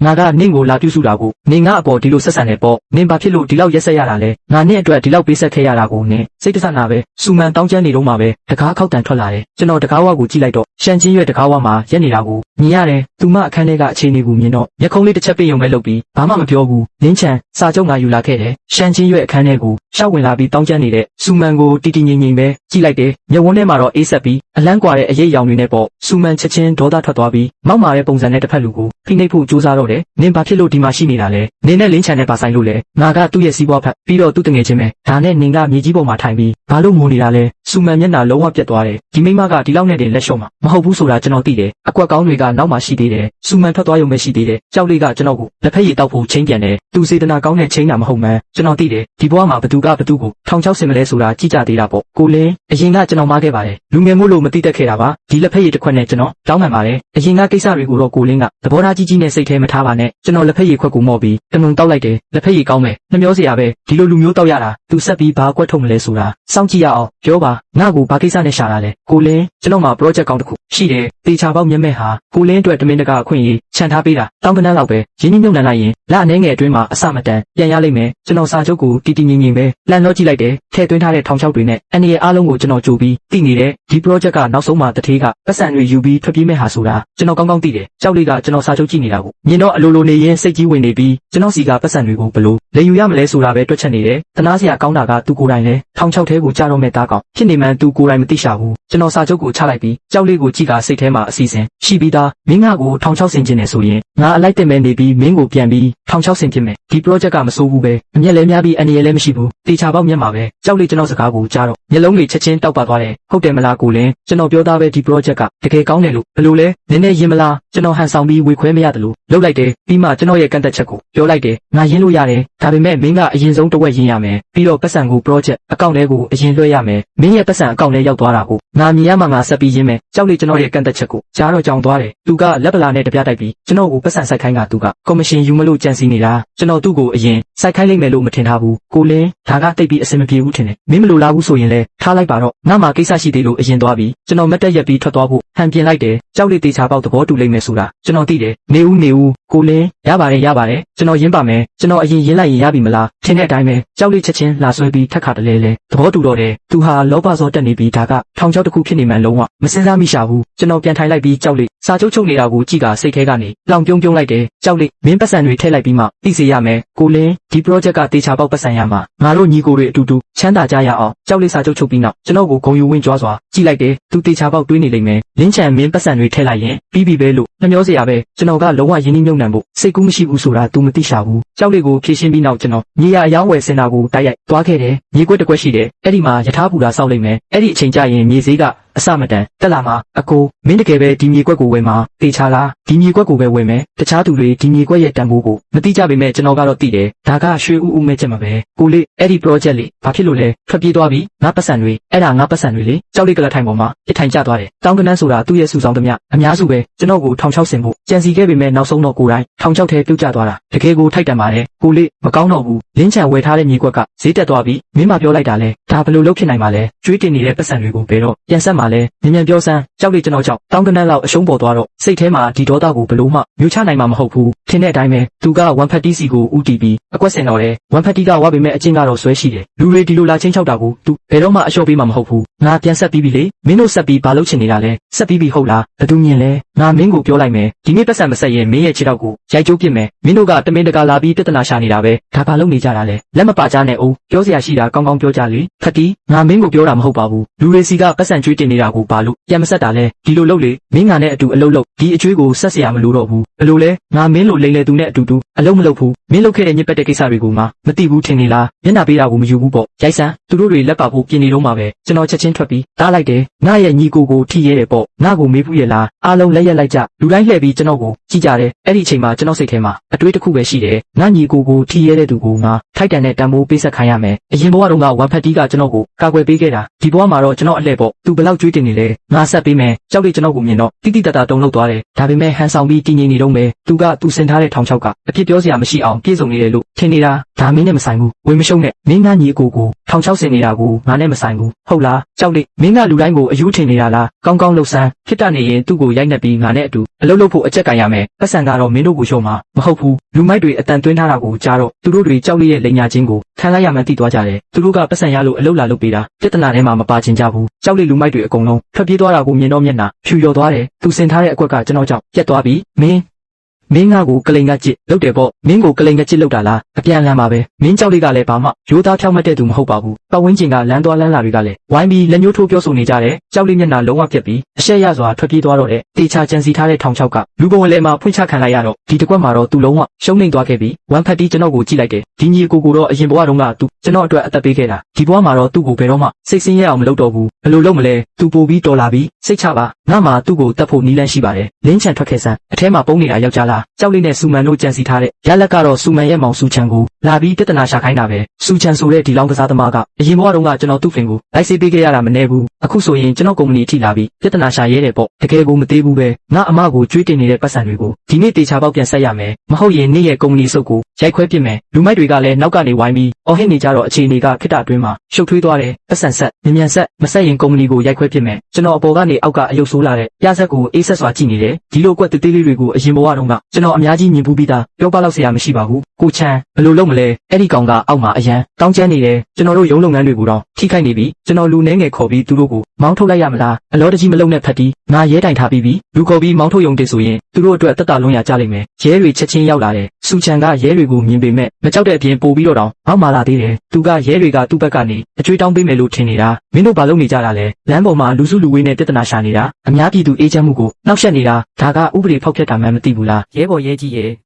ေငါကနင့်ကိုလာပြုစုတာကိုနင်ငါအပေါ်ဒီလိုဆက်ဆံနေပေါ့နင်ဘာဖြစ်လို့ဒီလောက်ရက်ဆက်ရတာလဲငါနင့်အတွက်ဒီလောက်ပေးဆက်ခဲ့ရတာကိုနင်စိတ်တဆနာပဲစူမန်တောင်းကျမ်းနေတော့မှပဲတကားခောက်တန်ထွက်လာတယ်ကျွန်တော်တကားဝကိုကြည့်လိုက်တော့ရှန်ချင်းရွက်တကားဝမှာရက်နေတာကိုမြင်ရတယ်သူမအခန်းထဲကအခြေအနေကိုမြင်တော့မျက်ခုံးလေးတစ်ချက်ပိတ်ရုံပဲလုပ်ပြီးဘာမှမပြောဘူးလင်းချန်စာချုပ်ငါယူလာခဲ့တယ်ရှန်ချင်းရွက်အခန်းထဲကိုရှောက်ဝင်လာပြီးတောင်းကျမ်းနေတဲ့စူမန်ကိုတီတီငိမ့်ငိမ့်ပဲကြည့်လိုက်တယ်မျက်ဝန်းထဲမှာတော့အေးဆက်ပြီးအလန်းကွာတဲ့အရေးရောင်တွေနဲ့ပေါ့စူမန်ချက်ချင်းဒေါသထွက်သွားပြီးမောက်မာတဲ့ပုံစံနဲ့တစ်ဖက်လူကိုဖိနှိပ်ဖို့ကြိုးစားတော့တယ်နင်ဘာဖြစ်လို့ဒီမှာရှိနေတာလဲနင်နဲ့လင်းချန်နဲ့ပါဆိုင်လို့လဲငါကသူ့ရဲ့စီးပွားဖက်ပြီးတော့သူ့တငယ်ချင်းပဲဒါနဲ့နင်ကမြေကြီးပေါ်မှာထိုင်ပြီးဘာလို့ငိုနေတာလဲစူမန်မျက်နှာလုံးဝပြတ်သွားတယ်ဒီမိမကဒီလောက်နဲ့တင်လက်လျှော့မှာမဟုတ်ဘူးဆိုတာကျွန်တော်သိတယ်အကွက်ကောင်းတွေကနောက်မှရှိသေးတယ်စူမန်ထွက်သွားရုံပဲရှိသေးတယ်ကြောက်လေးကကျွန်တော်ကိုလက်ဖက်ရည်တောက်ဖို့ချင်းပြန်တယ်သူစေတနာကောင်းတဲ့ချင်းတာမဟုတ်မှန်းကျွန်တော်သိတယ်ဒီဘဝမှာဘသူကဘသူကိုထောင်ချောက်စင်မလဲဆိုတာကြည့်ကြသေးတာပေါ့ကိုလင်းအရင်ကကျွန်တော်မားခဲ့ပါတယ်လူငယ်မို့လို့မသိတတ်ခဲ့တာပါဒီလက်ဖက်ရည်တစ်ခွက်နဲ့ကျွန်တော်တောင်းပန်ပါတယ်အရင်ကကိစ္စတွေကိုတော့ကိုလင်းကသဘောထားကြီးကြီးနဲ့စိတ်ထဲမထားပါနဲ့ကျွန်တော်လက်ဖက်ရည်ခွက်ကိုမော့ပြီးတမုံတောက်လိုက်တယ်လက်ဖက်ရည်ကောင်းမယ်နှမျောစရာပဲဒီလိုလူမျိုးတောက်ရတာသူဆက်ပြီးဘာကွက်ထုတ်မလဲဆိုတာစောင့်ကြည့်ရအောင်ပြောပါငါ့ကိုဘာကိစ္စနဲ့ရှာတာလဲကိုလင်းကျွန်တော်မှာ project ကောင်းတစ်ခုရှိတယ်တေချာပေါက်မျက်မဲ့ဟာကိုလင်းအတွက်တမင်တကာအခွင့်အရေးခြံထားပေးတာတောင်းကနန်းလောက်ပဲရင်းနှီးမြှုပ်နှံလိုက်ရင်လအနေငယ်အတွင်းမှာအစမတန်ပြန်ရလိမ့်မယ်ကျွန်တော်စာချုပ်ကိုတီတီငင်ငင်ပဲလန်တော့ကြည့်လိုက်တယ်ထည့်သွင်းထားတဲ့ထောင်ချောက်တွေနဲ့အနေရဲ့အားလုံးကိုကျွန်တော်ကြိုပြီးသိနေတယ်ဒီ project ကနောက်ဆုံးမှာတထေးကပတ်စံတွေယူပြီးထွက်ပြေးမဲ့ဟာဆိုတာကျွန်တော်ကောင်းကောင်းသိတယ်ကြောက်လေးကကျွန်တော်စာချုပ်ကြည့်နေတာကိုမြင်တော့အလိုလိုနေရင်စိတ်ကြီးဝင်နေပြီးကျွန်တော်စီကပတ်စံတွေကိုဘလို့လေယူရမလဲဆိုတာပဲတွက်ချက်နေတယ်တနာစရာကောင်းတာကသူကိုယ်တိုင်လဲထောင်ချောက်ထဲကိုကြာတော့မဲ့သားကောင်ဖြစ်နေမှန်းသူကိုယ်တိုင်မသိရှာဘူးကျွန်တော်စာချုပ်ကိုချလိုက်ပြီးကြောက်လေးကိုကြည့်တာစိတ်ထဲမှာအစီအစဉ်ရှိပြီးသားမင်းငါကိုထောင်ချောက်ဆင်ခြင်းနဲ့ဆိုရင်ငါအလိုက်တင်မဲ့နေပြီးမင်းကိုပြန်ပြီးထောင်ချောက်ဆင်ဖြစ်မယ်ဒီ project ကမစိုးဘူးပဲအမျက်လဲများပြီးအနေရလဲမရှိဘူးတေချာပေါက်မျက်မှာပဲကြောက်လေးကျွန်တော်စကားကိုကြားတော့မျက်လုံးတွေချက်ချင်းတောက်ပါသွားတယ်ဟုတ်တယ်မလားကိုလင်းကျွန်တော်ပြောသားပဲဒီ project ကတကယ်ကောင်းတယ်လို့ဘယ်လိုလဲနည်းနည်းရင်မလားကျွန်တော်ဟန်ဆောင်ပြီးဝေခွဲမရတယ်လို့လုပ်လိုက်တယ်ပြီးမှကျွန်တော်ရဲ့ကန့်သက်ချက်ကိုပြောလိုက်တယ်ငါရင်းလို့ရတယ်ဒါပေမဲ့မင်းကအရင်ဆုံးတစ်ဝက်ရင်းရမယ်ပြီးတော့ပတ်စံကို project အကောင့်ထဲကိုအရင်လွှဲရမယ်မင်းရဲ့ပတ်စံအကောင့်ထဲရောက်သွားတာကိုငါမြင်ရမှငါဆက်ပြီးရင်းမယ်ကြောက်လေးကျွန်တော်ရဲ့ကန့်သက်ချက်ကိုကြားတော့ကြောင်သွားတယ်သူကလက်ပလာနဲ့တပြားတိုက်ပြီးကျွန်တော်ကိုပတ်စံဆိုင်ခိုင်းကသူကကော်မရှင်ယူမလို့ကြံစည်နေတာကျွန်တော်သူ့ကိုအရင်စိုက်ခိုင်းလိုက်မယ်လို့မထင်ထားဘူးကိုလင်းဒါကတိတ်ပြီးအဆင်မပြေဘူးထင်တယ်မင်းမလို့လာဘူးဆိုရင်လဲထားလိုက်ပါတော့ငါမှကိစ္စရှိသေးလို့အရင်သွားပြီးကျွန်တော်မတ်တက်ရက်ပြီးထွက်သွားဖို့ဟန်ပြင်လိုက်တယ်ကြောက်လေးတေချာပေါက်သဘောတူလိမ့်မယ်ဆိုတာကျွန်တော်သိတယ်နေဦးကိုလင်းရပါတယ်ကျွန်တော်ရင်းပါမယ်ကျွန်တော်အရင်ရင်းလိုက်ရင်ရပြီမလားထင်တဲ့အတိုင်းပဲကြောက်လေးချက်ချင်းလာဆွဲပြီးထက်ခါတလဲလဲသဘောတူတော့တယ်သူဟာလောဘစောတက်နေပြီးဒါကထောင်ချောက်တစ်ခုဖြစ်နေမှလုံးဝမစင်စားမိရှာဘူးကျွန်တော်ပြန်ထိုင်လိုက်ပြီးကြောက်လေးစာချုပ်ချုပ်နေတာကိုကြည့်ကစိတ်ထဲကနေလောင်ပြုံးလိုက်တယ်ကြောက်လေးမင်းပတ်စံတွေထည့်လိုက်ပြီးမှသိစေရမယ်ကိုလင်းဒီ project ကတေချာပေါက်ပတ်စံရမှာငါတို့ညီကိုတွေအတူတူချမ်းသာကြရအောင်ကြောက်လေးစာချုပ်ချုပ်ပြီးနောက်ကျွန်တော်ကိုဂုံယူဝင်းကြွားစွာကြည့်လိုက်တယ်သူတေချာပေါက်တွေးနေလိမ့်မယ်လင်းချန်မင်းပတ်စံတွေထည့်လိုက်ရင်ပြီးပြီပဲလို့နှမျောစရာပဲကျွန်တော်ကလုံးဝရင်းနှီးမြှုပ်နှံဖို့စိတ်ကူးမရှိဘူးဆိုတာ तू မသိရှာဘူးကြောက်လေးကိုဖြည့်ရှင်းပြီးနောက်ကျွန်တော်မြေယာအယောင်းဝယ်စင်တာကိုတိုက်ရိုက်သွားခဲ့တယ်မြေကွက်တစ်ကွက်ရှိတယ်အဲ့ဒီမှာယထာဘူတာစောက်လိုက်မယ်အဲ့ဒီအချိန်ကျရင်မြေဈေးကအ အစမတန်တက်လာမှာအကိုမင်းတကယ်ပဲဒီမြေကွက်ကိုဝယ်မှာတေချာလားဒီမြေကွက်ကိုပဲဝယ်မယ်တခြားသူတွေဒီမြေကွက်ရဲ့တန်ဖိုးကိုမသိကြပေမဲ့ကျွန်တော်ကတော့သိတယ်ဒါကရွှေဦးဦးမဲ့ချက်မှာပဲကိုလေးအဲ့ဒီ project လေးဘာဖြစ်လို့လဲထွက်ပြေးသွားပြီငါပတ်စံတွေအဲ့ဒါငါပတ်စံတွေလေကြောက်လေးကလထိုင်ပေါ်မှာပြစ်ထိုင်ကျသွားတယ်တောင်းကနန်းဆိုတာသူ့ရဲ့စုဆောင်သမျှအများစုပဲကျွန်တော်ကို1600ဖို့ကြံစီခဲ့ပေမဲ့နောက်ဆုံးတော့ကိုယ်တိုင်1600ထဲပြုတ်ကျသွားတာတကယ်ကိုထိုက်တန်ပါတယ်ကိုလေးမကောင်းတော့ဘူးလင်းချံဝယ်ထားတဲ့မြေကွက်ကဈေးတက်သွားပြီမင်းမပြောလိုက်တာလဲဒါဘယ်လိုလုပ်ဖြစ်နိုင်မှာလဲကျွေးတင်နေတဲ့ပတ်စံတွေကိုဘယ်တော့ပြန်ဆက်မှာလဲမြန်မြန်ပြောစမ်းကြောက်လေးကျွန်တော်ကြောက်တောင်းကနန်းလောက်အရှုံးပေါ်သွားတော့စိတ်ထဲမှာဒီဒေါသကိုဘလို့မှမျိုးချနိုင်မှာမဟုတ်ဘူးထင်တဲ့အတိုင်းပဲသူက1ဖက်တီစီကိုဥတီပြီးအကွက်စင်တော့တယ်1ဖက်တီကဝါပေမဲ့အချင်းကတော့ဆွဲရှိတယ်လူတွေဒီလိုလာချင်းချောက်တာကိုသူဘယ်တော့မှအလျှော့ပေးမှာမဟုတ်ဘူးငါပြန်ဆက်ပြီးပြီလေမင်းတို့ဆက်ပြီးဘာလုပ်ချင်နေတာလဲဆက်ပြီးပြီဟုတ်လားဘသူမြင်လဲငါမင်းကိုပြောလိုက်မယ်ဒီနေ့ပတ်စံမဆက်ရင်မင်းရဲ့ခြေထောက်ကိုရိုက်ကျိုးပစ်မယ်မင်းတို့ကတမင်တကာလာပြီးပြဿနာရှာနေတာပဲဒါဘာလုပ်နေကြတာလဲလက်မပါကြနဲ့အောင်ပြောစရာရှိတာကောင်းကောင်းပြောကြလေဖက်တီငါမင်းကိုပြောတာမဟုတ်ပါဘူးလူတွေစီကပတ်စံကျွေးတင်နေတာကိုဘာလို့ပြန်မဆက်တာလဲဒီလိုလုပ်လေမင်းငါနဲ့အတူအလုပ်လုပ်ဒီအကျွေးကိုဆက်เสียမလို့တော့ဘူးဘလို့လဲငါမင်းလိုလိမ့်လေသူနဲ့အတူတူအလုပ်မလုပ်ဘူးမင်းလုပ်ခဲ့တဲ့ညစ်ပတ်တဲ့ကိစ္စတွေကိုမှမသိဘူးထင်နေလားမျက်နှာပေးတာကိုမယူဘူးပေါ့ရိုက်စမ်းသူတို့တွေလက်ပါဖို့ပြင်နေတော့မှာပဲကျွန်တော်ချက်ချင်းထွက်ပြီးတားလိုက်တယ်ငါရဲ့ညီကိုကိုထိရဲတယ်ပေါ့ငါကိုမေးဘူးရဲ့လားအားလုံးလက်ရက်လိုက်ကြလူတိုင်းလှည့်ပြီးကျွန်တော်ကိုကြည့်ကြတယ်အဲ့ဒီအချိန်မှာကျွန်တော်စိတ်ထဲမှာအတွေးတစ်ခုပဲရှိတယ်ငါညီကိုကိုထိရဲတဲ့သူကိုငါထိုက်တန်တဲ့တန်ဖိုးပေးဆက်ခိုင်းရမယ်အရင်ဘဝတုန်းကဝမ်ဖက်တီကကျွန်တော်ကိုကာကွယ်ပေးခဲ့တာဒီဘဝမှာတော့ကျွန်တော်အလှည့်ပေါ့သူဘယ်လောက်ကြွေးတင်နေလဲငါဆက်ပေးမယ်ကြောက်လေးကျွန်တော်ကိုမြင်တော့တိတိတတ်တာတုံလောက်သွားတယ်ဒါပေမဲ့ဟန်ဆောင်ပြီးတည်ငြိမ်နေတော့မယ်သူကသူစင်ထားတဲ့ထောင်ချောက်ကအဖြစ်ပြောစရာမရှိအောင်ပြေဆုံးနေတယ်လို့ထင်နေတာဒါမင်းနဲ့မဆိုင်ဘူးဝင်မရှုံးနဲ့မင်းကညီကိုထောင်ချောက်စင်နေတာကိုငါနဲ့မဆိုင်ဘူးဟုတ်လားကြောက်လေးမင်းကလူတိုင်းကိုအယူထင်နေတာလားကောင်းကောင်းလှုပ်ဆန်းဖြစ်တတ်နေရင်သူ့ကိုရိုက်နှက်ပြီးငါနဲ့အတူအလုပ်လုပ်ဖို့အကြက်ကင်ရမယ်ပတ်စံကတော့မင်းတို့ကိုရှုံးမှာမဟုတ်ဘူးလူမိုက်တွေအတန်သွင်းထားတာကိုကြားတော့သူတို့တွေကြောက်လေးရဲ့လိန်ညာချင်းကိုခံလိုက်ရမှန်းသိသွားကြတယ်သူတို့ကပတ်စံရလို့အလုပ်လာလုပ်ပေးတာပြဿနာထဲမှာမပါချင်ကြဘူးကြောက်လေးလူမိုက်တွေအကုန်လုံးထွက်ပြေးသွားတာကိုမြင်တော့မျက်နှာဖြူလျော်သွားတယ်သူစင်ထားတဲ့အကွက်ကကျွန်တော်ကြောင့်ပြတ်သွားပြီမင်းငါကိုကလိန်ကကြစ်လုပ်တယ်ပေါ့မင်းကိုကလိန်ကကြစ်လုပ်တာလားအပြန်လန်းပါပဲမင်းကြောက်လေးကလည်းဘာမှရိုးသားဖြောက်မှတ်တဲ့သူမဟုတ်ပါဘူးပတ်ဝန်းကျင်ကလမ်းသွားလမ်းလာတွေကလည်းဝိုင်းပြီးလက်ညှိုးထိုးပြောဆိုနေကြတယ်ကြောက်လေးမျက်နှာလုံးဝပြက်ပြီးအရှက်ရစွာထွက်ပြေးသွားတော့တဲ့တေချာကြံစီထားတဲ့ထောင်ချောက်ကလူပုံလည်းမှာဖွင့်ချခံလိုက်ရတော့ဒီတစ်ကွက်မှာတော့သူ့လုံးဝရှုံးနေသွားခဲ့ပြီးဝမ်ဖက်တီကျွန်တော်ကိုကြည့်လိုက်တယ်ဒီညီကိုတော့အရင်ဘဝတုန်းကသူကျွန်တော်အတွက်အသက်ပေးခဲ့တာဒီဘဝမှာတော့သူ့ကိုဘယ်တော့မှစိတ်ဆင်းရဲအောင်မလုပ်တော့ဘူးဘယ်လိုလုပ်မလဲသူပိုပြီးတော်လာပြီးစိတ်ချပါငါမှသူ့ကိုတတ်ဖို့နီးလန်းရှိပါတယ်လင်းချန်ထွက်ခဲ့စမ်းအထဲမှာပုံနေတာယောက်ျားလားကြောက်လေးနဲ့စူမန်တို့ကြံစီထားတဲ့ရလက်ကတော့စူမန်ရဲ့မောင်စူချန်ကိုလာပြီးပြဿနာရှာခိုင်းတာပဲစူချန်ဆိုတဲ့ဒီလောင်းကစားသမားကအရင်ဘဝတုန်းကကျွန်တော်သူ့ဖင်ကိုလိုက်စေးပေးခဲ့ရတာမနှဲဘူးအခုဆိုရင်ကျွန်တော်ကုမ္ပဏီထိလာပြီးပြဿနာရှာရဲတယ်ပေါ့တကယ်ကိုမသေးဘူးပဲငါအမကိုကြွေးတင်နေတဲ့ပတ်စံတွေကိုဒီနေ့တေချာပေါက်ပြန်ဆက်ရမယ်မဟုတ်ရင်နေ့ရဲ့ကုမ္ပဏီစုပ်ကိုရိုက်ခွဲပစ်မယ်လူမိုက်တွေကလည်းနောက်ကနေဝိုင်းပြီးအော်ဟစ်နေကြတော့အခြေအနေကခစ်တာအတွင်းမှာရှုပ်ထွေးသွားတယ်ပတ်စံဆက်မြန်မြန်ဆက်မဆက်ရင်ကုမ္ပဏီကိုရိုက်ခွဲပစ်မယ်ကျွန်တော်အပေါ်ကနေအောက်ကအယုတ်ဆိုးလာတဲ့ပြဆက်ကိုအေးဆက်စွာကြည့်နေတယ်ဒီလိုကွက်သေးလေးတွေကိုအရင်ဘဝတုန်းကကျွန်တော်အများကြီးမြင်ပူးပြီးသားပြောပလောက်စရာမရှိပါဘူးကိုချမ်းဘယ်လိုလုပ်မလဲအဲ့ဒီကောင်ကအောက်မှာအရန်တောင်းကျမ်းနေတယ်ကျွန်တော်တို့ရုံးလုပ်ငန်းတွေကိုတော့ထိခိုက်နေပြီကျွန်တော်လူနှဲငယ်ခေါ်ပြီးသူတို့ကိုမောင်းထုတ်လိုက်ရမလားအလောတကြီးမလုံနဲ့ဖက်တီငါရဲတိုင်ထားပြီးလူခေါ်ပြီးမောင်းထုတ်ရုံတင်ဆိုရင်သူတို့အတွက်တက်တာလုံးရကြလိမ့်မယ်ရဲတွေချက်ချင်းရောက်လာတယ်စူချန်ကရဲတွေကိုမြင်ပေမဲ့မကြောက်တဲ့အပြင်ပို့ပြီးတော့တောင်အောက်မှာလာသေးတယ်သူကရဲတွေကသူ့ဘက်ကနေအကျွေးတောင်းပေးမယ်လို့ထင်နေတာမင်းတို့ဘာလုပ်နေကြတာလဲလမ်းပေါ်မှာလူစုလူဝေးနဲ့ပြဿနာရှာနေတာအများပြည်သူအေးချမ်းမှုကိုနှောက်ယှက်နေတာဒါကဥပဒေဖောက်ဖျက်တာမှမသိဘူးလားရဲဘော်ရဲကြီးရဲ့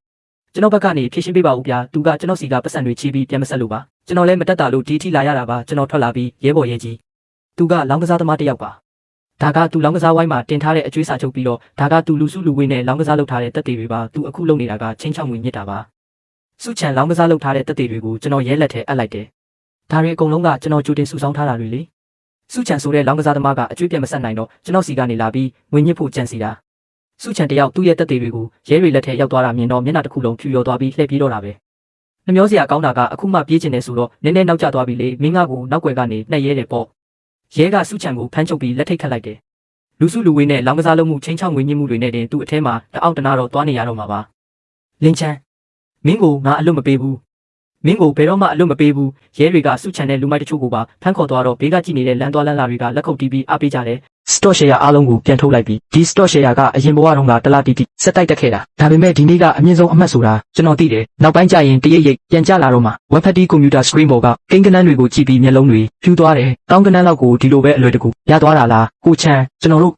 ကျွန်တော်ဘက်ကနေဖြည့်ရှင်းပေးပါဦးဗျာသူကကျွန်တော်စီကပတ်စံတွေချီးပြီးပြန်မဆက်လို့ပါကျွန်တော်လည်းမတက်တာလို့ဒီထိလာရတာပါကျွန်တော်ထွက်လာပြီးရဲဘော်ရဲကြီးသူကလောင်းကစားသမားတစ်ယောက်ပါဒါကသူလောင်းကစားဝိုင်းမှာတင်ထားတဲ့အကျွေးစာချုပ်ပြီးတော့ဒါကသူလူစုလူဝေးနဲ့လောင်းကစားလုပ်ထားတဲ့တက်တွေပါသူအခုလုပ်နေတာကချင်းချောက်ငွေမြစ်တာပါစုချန်လောင်းကစားလုပ်ထားတဲ့တက်တွေကိုကျွန်တော်ရဲလက်ထဲအပ်လိုက်တယ်ဒါတွေအကုန်လုံးကကျွန်တော်ကြိုတင်စုဆောင်းထားတာတွေလေစုချန်ဆိုတဲ့လောင်းကစားသမားကအကျွေးပြတ်မဆက်နိုင်တော့ကျွန်တော်စီကနေလာပြီးငွေညစ်ဖို့ကြံစီတာစုချန်တယောက်သူ့ရဲ့တက်တွေကိုရဲတွေလက်ထဲရောက်သွားတာမြင်တော့မျက်နှာတစ်ခုလုံးဖြူရောသွားပြီးလှည့်ပြေးတော့တာပဲနှမျောစရာကောင်းတာကအခုမှပြေးကျင်နေဆိုတော့နည်းနည်းနောက်ကျသွားပြီလေမင်းငါကိုနောက်ွယ်ကနေနှက်ရဲတယ်ပေါ့ရဲကစုချန်ကိုဖမ်းချုပ်ပြီးလက်ထိတ်ခတ်လိုက်တယ်လူစုလူဝေးနဲ့လောင်းကစားလုပ်မှုချင်းချောက်ငွေညစ်မှုတွေနဲ့တင်သူ့အထဲမှာတအောက်တနာတော့သွားနေရတော့မှာပါလင်းချန်မင်းကိုငါအလွတ်မပေးဘူးမင်းကိုဘယ်တော့မှအလွတ်မပေးဘူးရဲတွေကစုချန်တဲ့လူမိုက်တချို့ကိုပါဖမ်းခေါ်သွားတော့ဘေးကကြည့်နေတဲ့လမ်းသွားလမ်းလာတွေကလက်ခုပ်တီးပြီးအားပေးကြတယ်stock share အားလုံးကိုပြန်ထုတ်လိုက်ပြီးဒီ stock share ကအရင်ဘဝတုန်းကတလားတီတီစက်တိုက်တက်ခဲ့တာဒါပေမဲ့ဒီနေ့ကအမြင့်ဆုံးအမှတ်ဆိုတာကျွန်တော်သိတယ်နောက်ပိုင်းကျရင်တရိပ်ရိပ်ပြန်ကျလာတော့မှ web party computer screen ပေါ်ကကိန်းကနန်းတွေကိုကြည့်ပြီးမျက်လုံးတွေဖြူသွားတယ်တောင်းကနန်းလောက်ကိုဒီလိုပဲအလွယ်တကူရသွားတာလားကိုချမ်းကျွန်တော်တို့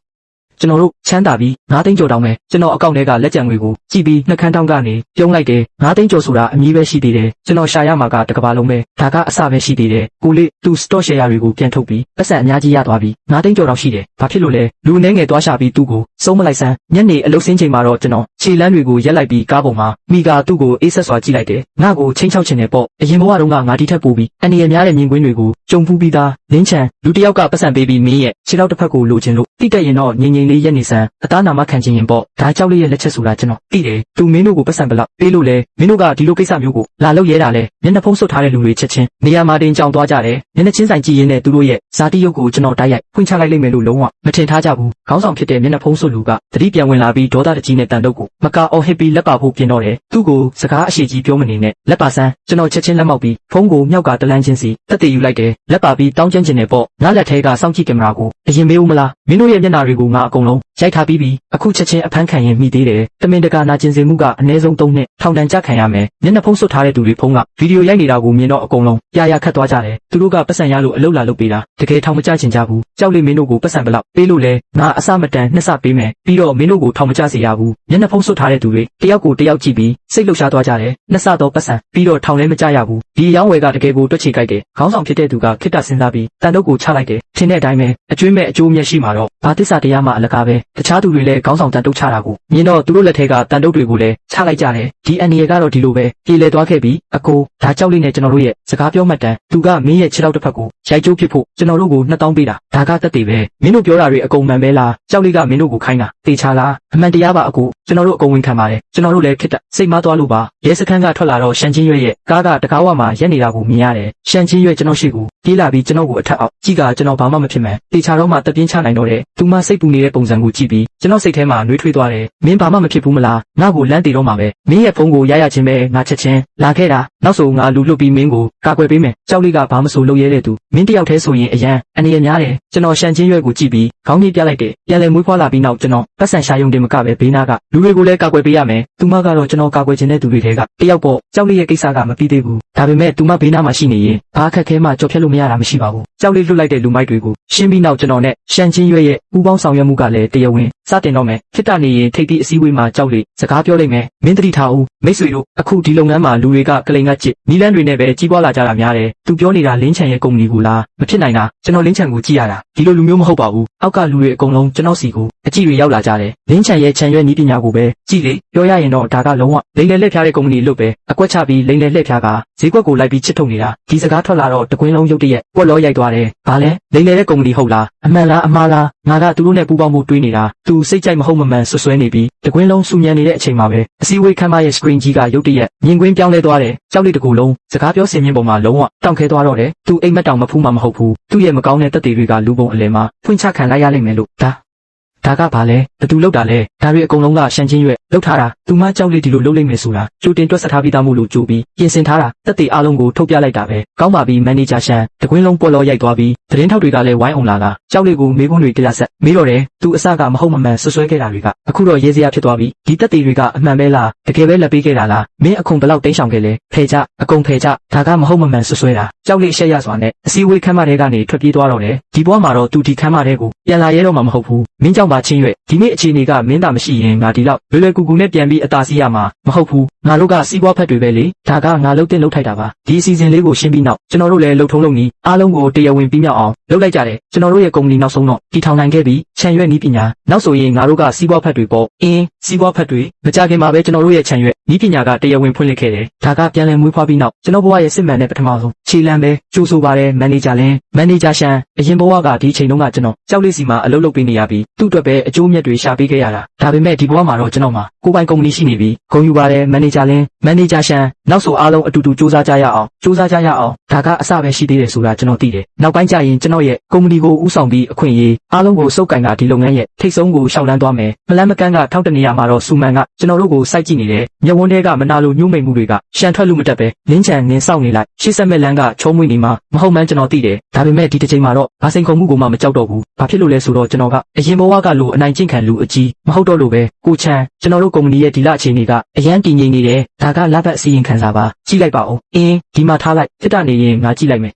ကျွန်တော်တို့ချမ်းသာပြီး9သိန်းကျော်တောင်းမယ်ကျွန်တော်အကောင့်ထဲကလက်ကျန်ငွေကိုကြည့်ပြီးနှက်ခမ်းတောင်းကနေပြုံးလိုက်တယ်9သိန်းကျော်ဆိုတာအမြည်ပဲရှိသေးတယ်ကျွန်တော်ရှာရမှာကတစ်ကမ္ဘာလုံးပဲဒါကအစပဲရှိသေးတယ်ကိုလေးသူ stock share တွေကိုပြန်ထုတ်ပြီးပတ်စံအများကြီးရသွားပြီး9သိန်းကျော်တောင်ရှိတယ်ဘာဖြစ်လို့လဲလူအနေငယ်သွားရှာပြီးသူ့ကိုစုံးမလိုက်စမ်းညနေအလုပ်ဆင်းချိန်မှာတော့ကျွန်တော်ခြေလမ်းတွေကိုရက်လိုက်ပြီးကားပေါ်မှာမိကသူ့ကိုအေးဆက်စွာကြည့်လိုက်တယ်ငါ့ကိုချင်းချောက်ချင်တယ်ပေါ့အရင်ဘဝတုန်းကငါဒီထက်ပိုပြီးအနေရများတဲ့မြင်ကွင်းတွေကိုကြုံဖူးပြီးသားလင်းချန်လူတစ်ယောက်ကပတ်စံပေးပြီးမင်းရဲ့ခြေထောက်တစ်ဖက်ကိုလိုချင်လို့တိတက်ရင်တော့ငြိမ်ငြိမ်လေးရက်နေစမ်းအသားနာမခံချင်ရင်ပေါ့ဒါကြောက်လေးရဲ့လက်ချက်ဆိုတာကျွန်တော်သိတယ်သူမင်းတို့ကိုပတ်စံပလောက်ပေးလို့လဲမင်းတို့ကဒီလိုကိစ္စမျိုးကိုလာလို့ရဲတာလဲမျက်နှာဖုံးစွပ်ထားတဲ့လူတွေချက်ချင်းနေရာမှာတင်ကြောင်သွားကြတယ်မျက်နှာချင်းဆိုင်ကြည့်ရင်းနဲ့သူတို့ရဲ့ဇာတိရုပ်ကိုကျွန်တော်တိုက်ရိုက်ဖွင့်ချလိုက်လိမ့်မယ်လို့လုံးဝမထင်ထားကြဘူးခေါင်းဆောင်ဖြစ်တဲ့မျက်နှာဖုံးစွပ်လူကတတိပြန်ဝင်လာပြီးဒေါသတကြီးနဲ့တန်တုပ်ကိုမကာအော်ဟစ်ပြီးလက်ပါဖို့ပြင်တော့တယ်သူ့ကိုစကားအရှိကြီးပြောမနေနဲ့လက်ပါဆန်းကျွန်တော်ချက်ချင်းလက်မောက်ပြီးဖုံးကိုမြောက်ကတလန်းချင်းစီတက်တည်ယူလိုက်တယ်လက်ပါပြီးတောင်းကျမ်းကျင်တယ်ပေါ့ငါလက်ထဲကစောင့်ကြည့်ကင်မရာကိုအရင်မေးဦးမလားမင်းတို့ရဲ့မျက်နှာတွေကိုငါအကုန်လုံးရိုက်ထားပြီးပြီအခုချက်ချင်းအဖမ်းခံရင်မိသေးတယ်တမင်တကာနာကျင်စေမှုကအနည်းဆုံး3နှစ်ထောင်ဒဏ်ကျခံရမယ်မျက်နှာဖုံးစွပ်ထားတဲ့သူတွေဖုံးကဗီဒီယိုရိုက်နေတာကိုမြင်တော့အကုန်လုံးပြာခတ်သွားကြတယ်သူတို့ကပတ်စံရလို့အလုတ်လာလုပ်ပေးတာတကယ်ထောင်မကျချင်ကြဘူးကြောက်လေးမင်းတို့ကိုပတ်စံဘလောက်ပေးလို့လဲငါအစမတန်2ဆပေးမယ်ပြီးတော့မင်းတို့ကိုထောင်မကျစေရဘူးမျက်နှာဖုံးစွပ်ထားတဲ့သူတွေတယောက်ကိုတယောက်ကြည့်ပြီးစိတ်လှုပ်ရှားသွားကြတယ်2ဆတော့ပတ်စံပြီးတော့ထောင်လည်းမကျရဘူးဒီရောင်းဝယ်ကတကယ်ကိုတွက်ချေကြိုက်တယ်ခေါင်းဆောင်ဖြစ်တဲ့သူကခိတ္တစဉ်းစားပြီးတန်တုပ်ကိုချလိုက်တယ်ထင်တဲ့အတိုင်းပဲအကျွေးမဲ့အကျိုးမြတ်ရှိမှာတော့ဘာသစ္စာတရားမှအလကားပဲတခြားသူတွေလည်းခေါင်းဆောင်တန်တုပ်ချတာကိုမြင်တော့သူတို့လက်ထဲကတန်တုပ်တွေကိုလည်းချလိုက်ကြတယ်ဒီအန်နီရကတော့ဒီလိုပဲပြေလည်သွားခဲ့ပြီးအကိုဒါကြောက်လေးနဲ့ကျွန်တော်တို့ရဲ့စကားပြောမှတ်တမ်းသူကမင်းရဲ့ခြေထောက်တစ်ဖက်ကိုရိုက်ကျိုးဖြစ်ဖို့ကျွန်တော်တို့ကို2000ပေးတာဒါကတက်တယ်ပဲမင်းတို့ပြောတာတွေအကုန်မှန်ပဲလားကြောက်လေးကမင်းတို့ကိုခိုင်းတာတေချာလားအမှန်တရားပါအကိုကျွန်တော်တို့အကုန်ဝင်ခံပါတယ်ကျွန်တော်တို့လည်းခိတ္တစိတ်မသွားလို့ပါရဲစခန်းကထွက်လာတော့ရှန်ချင်းရွက်ရဲ့ကားကတကားဝမှာရက်နေတာကိုမြင်ရတယ်ရှန်ချင်းရွက်ကျွန်တော်ရှိကိုပြေးလာပြီးကျွန်တော်ကိုအထက်အောက်ကြည့်ကကျွန်တော်ဘာမှမဖြစ်မှန်တေချာတော့မှတပြင်းချနိုင်တော့တယ်သူမစိတ်ပူနေတဲ့ပုံစံကိုကြည့်ပြီးကျွန်တော်စိတ်ထဲမှာနှွေးထွေးသွားတယ်မင်းဘာမှမဖြစ်ဘူးမလားငါ့ကိုလမ်းတေတော့မှာပဲမင်းရဲ့ဖုန်းကိုရရချင်းပဲငါချက်ချင်းလာခဲ့တာနောက်ဆိုငါလူလွတ်ပြီးမင်းကိုကာကွယ်ပေးမယ်ကြောက်လေးကဘာမဆိုလုပ်ရဲတဲ့သူမင်းတယောက်တည်းဆိုရင်အရန်အနေရများတယ်ကျွန်တော်ရှန်ချင်းရွက်ကိုကြည့်ပြီးခေါင်းကြီးပြလိုက်တယ်ပြန်လဲမွေးဖွားလာပြီးနောက်ကျွန်တော်ပတ်စံရှာယုံတင်မကပဲဘေးနာကလူတွေကိုလည်းကာကွယ်ပေးရမယ်သူမကတော့ကျွန်တော်ကာကွယ်ခြင်းတဲ့သူတွေထဲကတယောက်ပေါ့ကြောက်လေးရဲ့ကိစ္စကမပြီးသေးဘူးဒါပေမဲ့သူမဘေးနာမှာရှိနေရင်ဘာအခက်ခဲမှကြော်ဖြတ်လို့မရတာမရှိပါဘူးကြောက်လေးလွတ်လိုက်တဲ့လူမိုက်တွေကိုရှင်းပြီးနောက်ကျွန်တော်နဲ့ရှန်ချင်းရွက်ရဲ့ပူပေါင်းဆောင်ရွက်မှုကလည်းတရားဝင်စတင်တော့မယ်ခိတ္တနေရင်ထိပ်သီးအစည်းအဝေးမှာကြောက်လေးစကားပြောလိုက်မယ်မင်းတတိထားဦးမိတ်ဆွေတို့အခုဒီလုပ်ငန်းမှာလူတွေကကလိန်ကကြစ်နီလန်းတွေနဲ့ပဲကြီးပွားလာကြတာများတယ်သူပြောနေတာလင်းချန်ရဲ့ကုမ္ပဏီကိုလားမဖြစ်နိုင်တာကျွန်တော်လင်းချန်ကိုကြည့်ရတာဒီလိုလူမျိုးမဟုတ်ပါဘူးအောက်ကလူတွေအကုန်လုံးကျွန်တော်စီကိုအကြည့်တွေရောက်လာကြတယ်လင်းချန်ရဲ့ခြံရွက်နီးပညာကိုပဲကြည့်လေပြောရရင်တော့ဒါကလုံးဝလိန်လေလက်ဖျားတဲ့ကုမ္ပဏီလို့ပဲအကွက်ချပြီးလိန်လေလက်ဖျားကဈေးကွက်ကိုလိုက်ပြီးချစ်ထုတ်နေတာဒီစကားထွက်လာတော့တကွင်းလုံးရုပ်တရက်ပွက်လောရိုက်သွားတယ်ဘာလဲလိန်လေတဲ့ကုမ္ပဏီဟုတ်လားအမှန်လားအမှားလားငါကသူတို့နဲ့ပူးပေါင်းမှုတွေးနေတာသူစိတ်ကြိုက်မဟုတ်မမှန်ဆွဆွဲနေပြီးတကွင်းလုံးစူညံနေတဲ့အချိန်မှာပဲအစည်းအဝေးခန်းမရဲ့ screen ကြီးကရုပ်တရက်မြင်ကွင်းပြောင်းလဲသွားတယ်ကြောက်လေးတကူလုံးစကားပြောစင်မြင့်ပေါ်မှာလုံးဝတောင့်ခဲသွားတော့တယ်သူအိမ်မက်တောင်မဖူးမှမဟုတ်ဘူးသူ့ရဲ့မကောင်းတဲ့တက်တွေတွေကလူပုံအလဲမှာဖွင့်ချခံလိုက်ရလိမ့်မယ်လို့ဒါကဘာလဲဘသူလောက်တာလဲဒါတွေအကုန်လုံးကရှန်ချင်းရွက်လောက်ထားတာသူမကြောက်လေးဒီလိုလုပ်လိမ့်မယ်ဆိုတာကြိုတင်တွက်ဆက်ထားပြီးသားမို့လို့ကြိုပြီးပြင်ဆင်ထားတာတက်တွေအားလုံးကိုထုတ်ပြလိုက်တာပဲကောင်းပါပြီမန်နေဂျာရှန်တကွင်းလုံးပွက်လောရိုက်သွားပြီးသတင်းထောက်တွေကလည်းဝိုင်းအောင်လာကြောက်လေးကိုမေးခွန်းတွေကြဆက်မေးတော့တယ်သူအစကမဟုတ်မမှန်ဆွဆွဲခဲ့တာတွေကအခုတော့ရေးစရာဖြစ်သွားပြီဒီတက်တွေတွေကအမှန်ပဲလားတကယ်ပဲလက်ပေးခဲ့တာလားမင်းအခုဘလောက်တိမ်းရှောင်ခဲ့လဲဖယ်ကြအကုန်ဖယ်ကြဒါကမဟုတ်မမှန်ဆွဆွဲတာကြောက်လေးရှက်ရစွာနဲ့အစည်းအဝေးခန်းမထဲကနေထွက်ပြေးသွားတော့တယ်ဒီဘဝမှာတော့သူဒီခန်းမထဲကိုပြန်လာရဲတော့မှမဟုတ်ဘူးမင်းကြောင့်ပါချင်းရွက်ဒီနေ့အခြေအနေကမင်းသာမရှိရင်ငါဒီလောက်လွယ်လွယ်ကူကူနဲ့ပြန်ပြီးအသာစီးရမှာမဟုတ်ဘူးငါတို့ကစီးပွားဖက်တွေပဲလေဒါကငါလုပ်တင်လုပ်ထိုက်တာပါဒီအစီအစဉ်လေးကိုရှင်းပြီးနောက်ကျွန်တော်တို့လည်းလှုပ်ထုံးလုပ်နီးအားလုံးကိုတရားဝင်ပြီးမြောက်အောင်လုပ်လိုက်ကြတယ်ကျွန်တော်တို့ရဲ့ကုမ္ပဏီနောက်ဆုံးတော့တီထောင်နိုင်ခဲ့ပြီးခြံရွက်နီးပညာနောက်ဆိုရင်ငါတို့ကစီးပွားဖက်တွေပေါ့စီးပွားဖက်တွေမကြခင်မှာပဲကျွန်တော်တို့ရဲ့ခြံရွက်နီးပညာကတရားဝင်ဖွင့်လှစ်ခဲ့တယ်ဒါကပြန်လည်မွေးဖွားပြီးနောက်ကျွန်တော်ဘဝရဲ့စစ်မှန်တဲ့ပထမဆုံးခြေလမ်းပဲကြိုးဆိုပါတယ်မန်နေဂျာလင်းမန်နေဂျာရှန်အရင်ဘဝကဒီချိန်တုန်းကကျွန်တော်ကြောက်လေးစီမှာအလုပ်လုပ်ပေးနေရပြီးသူ့အတွက်ပဲအကျိုးမြတ်တွေရှာပေးခဲ့ရတာဒါပေမဲ့ဒီဘဝမှာတော့ကျွန်တော်မှာကိုယ်ပိုင်ကုမ္ပဏီရှိနေပြီဂုဏ်ယူပါတယ်မန်နေဂျာလင်းမန်နေဂျာရှန်နောက်ဆိုအားလုံးအတူတူစူးစမ်းကြရအောင်ဒါကအစပဲရှိသေးတယ်ဆိုတာကျွန်တော်သိတယ်နောက်ပိုင်းကျရင်ကျွန်တော်ရဲ့ကုမ္ပဏီကိုဦးဆောင်ပြီးအခွင့်အရေးအားလုံးကိုစုပ်ကိုင်ကဒီလုပ်ငန်းရဲ့ထိပ်ဆုံးကိုရှောက်လန်းသွားမယ်မလန်းမကန်းကထောက်တနေရမှာတော့စူမန်ကကျွန်တော်တို့ကိုစိုက်ကြည့်နေတယ်မျက်ဝန်းထဲကမနာလိုညှို့မိန်မှုတွေကရှန်ထွက်လို့မတတ်ပဲလင်းချန်နင်းဆောက်နေလိုက်ရှေ့ဆက်မဲ့လန်းကချုံးမွေးနေမှာမဟုတ်မှန်းကျွန်တော်သိတယ်ဒါပေမဲ့ဒီတစ်ချိန်မှာတော့ဘာစိန်ခေါ်မှုကိုမှမကြောက်တော့ဘူးဘာဖြစ်လို့လဲဆိုတော့ကျွန်တော်ကအရင်ဘဝကလိုအနိုင်ကျင့်ခံလူအကြီးမဟုတ်တော့လို့ပဲကိုချန်ကျွန်တော်တို့ကုမ္ပဏီရဲ့ဒီလအခြေအနေကအရန်တည်ငြိမ်နေတယ်ဒါကလဘတ်အစီရင်ခံစာပါကြည့်လိုက်ပါဦးဒီမှာထားလိုက်ဖြစ်တာနေရင်ငါကြည့်လိုက်မယ်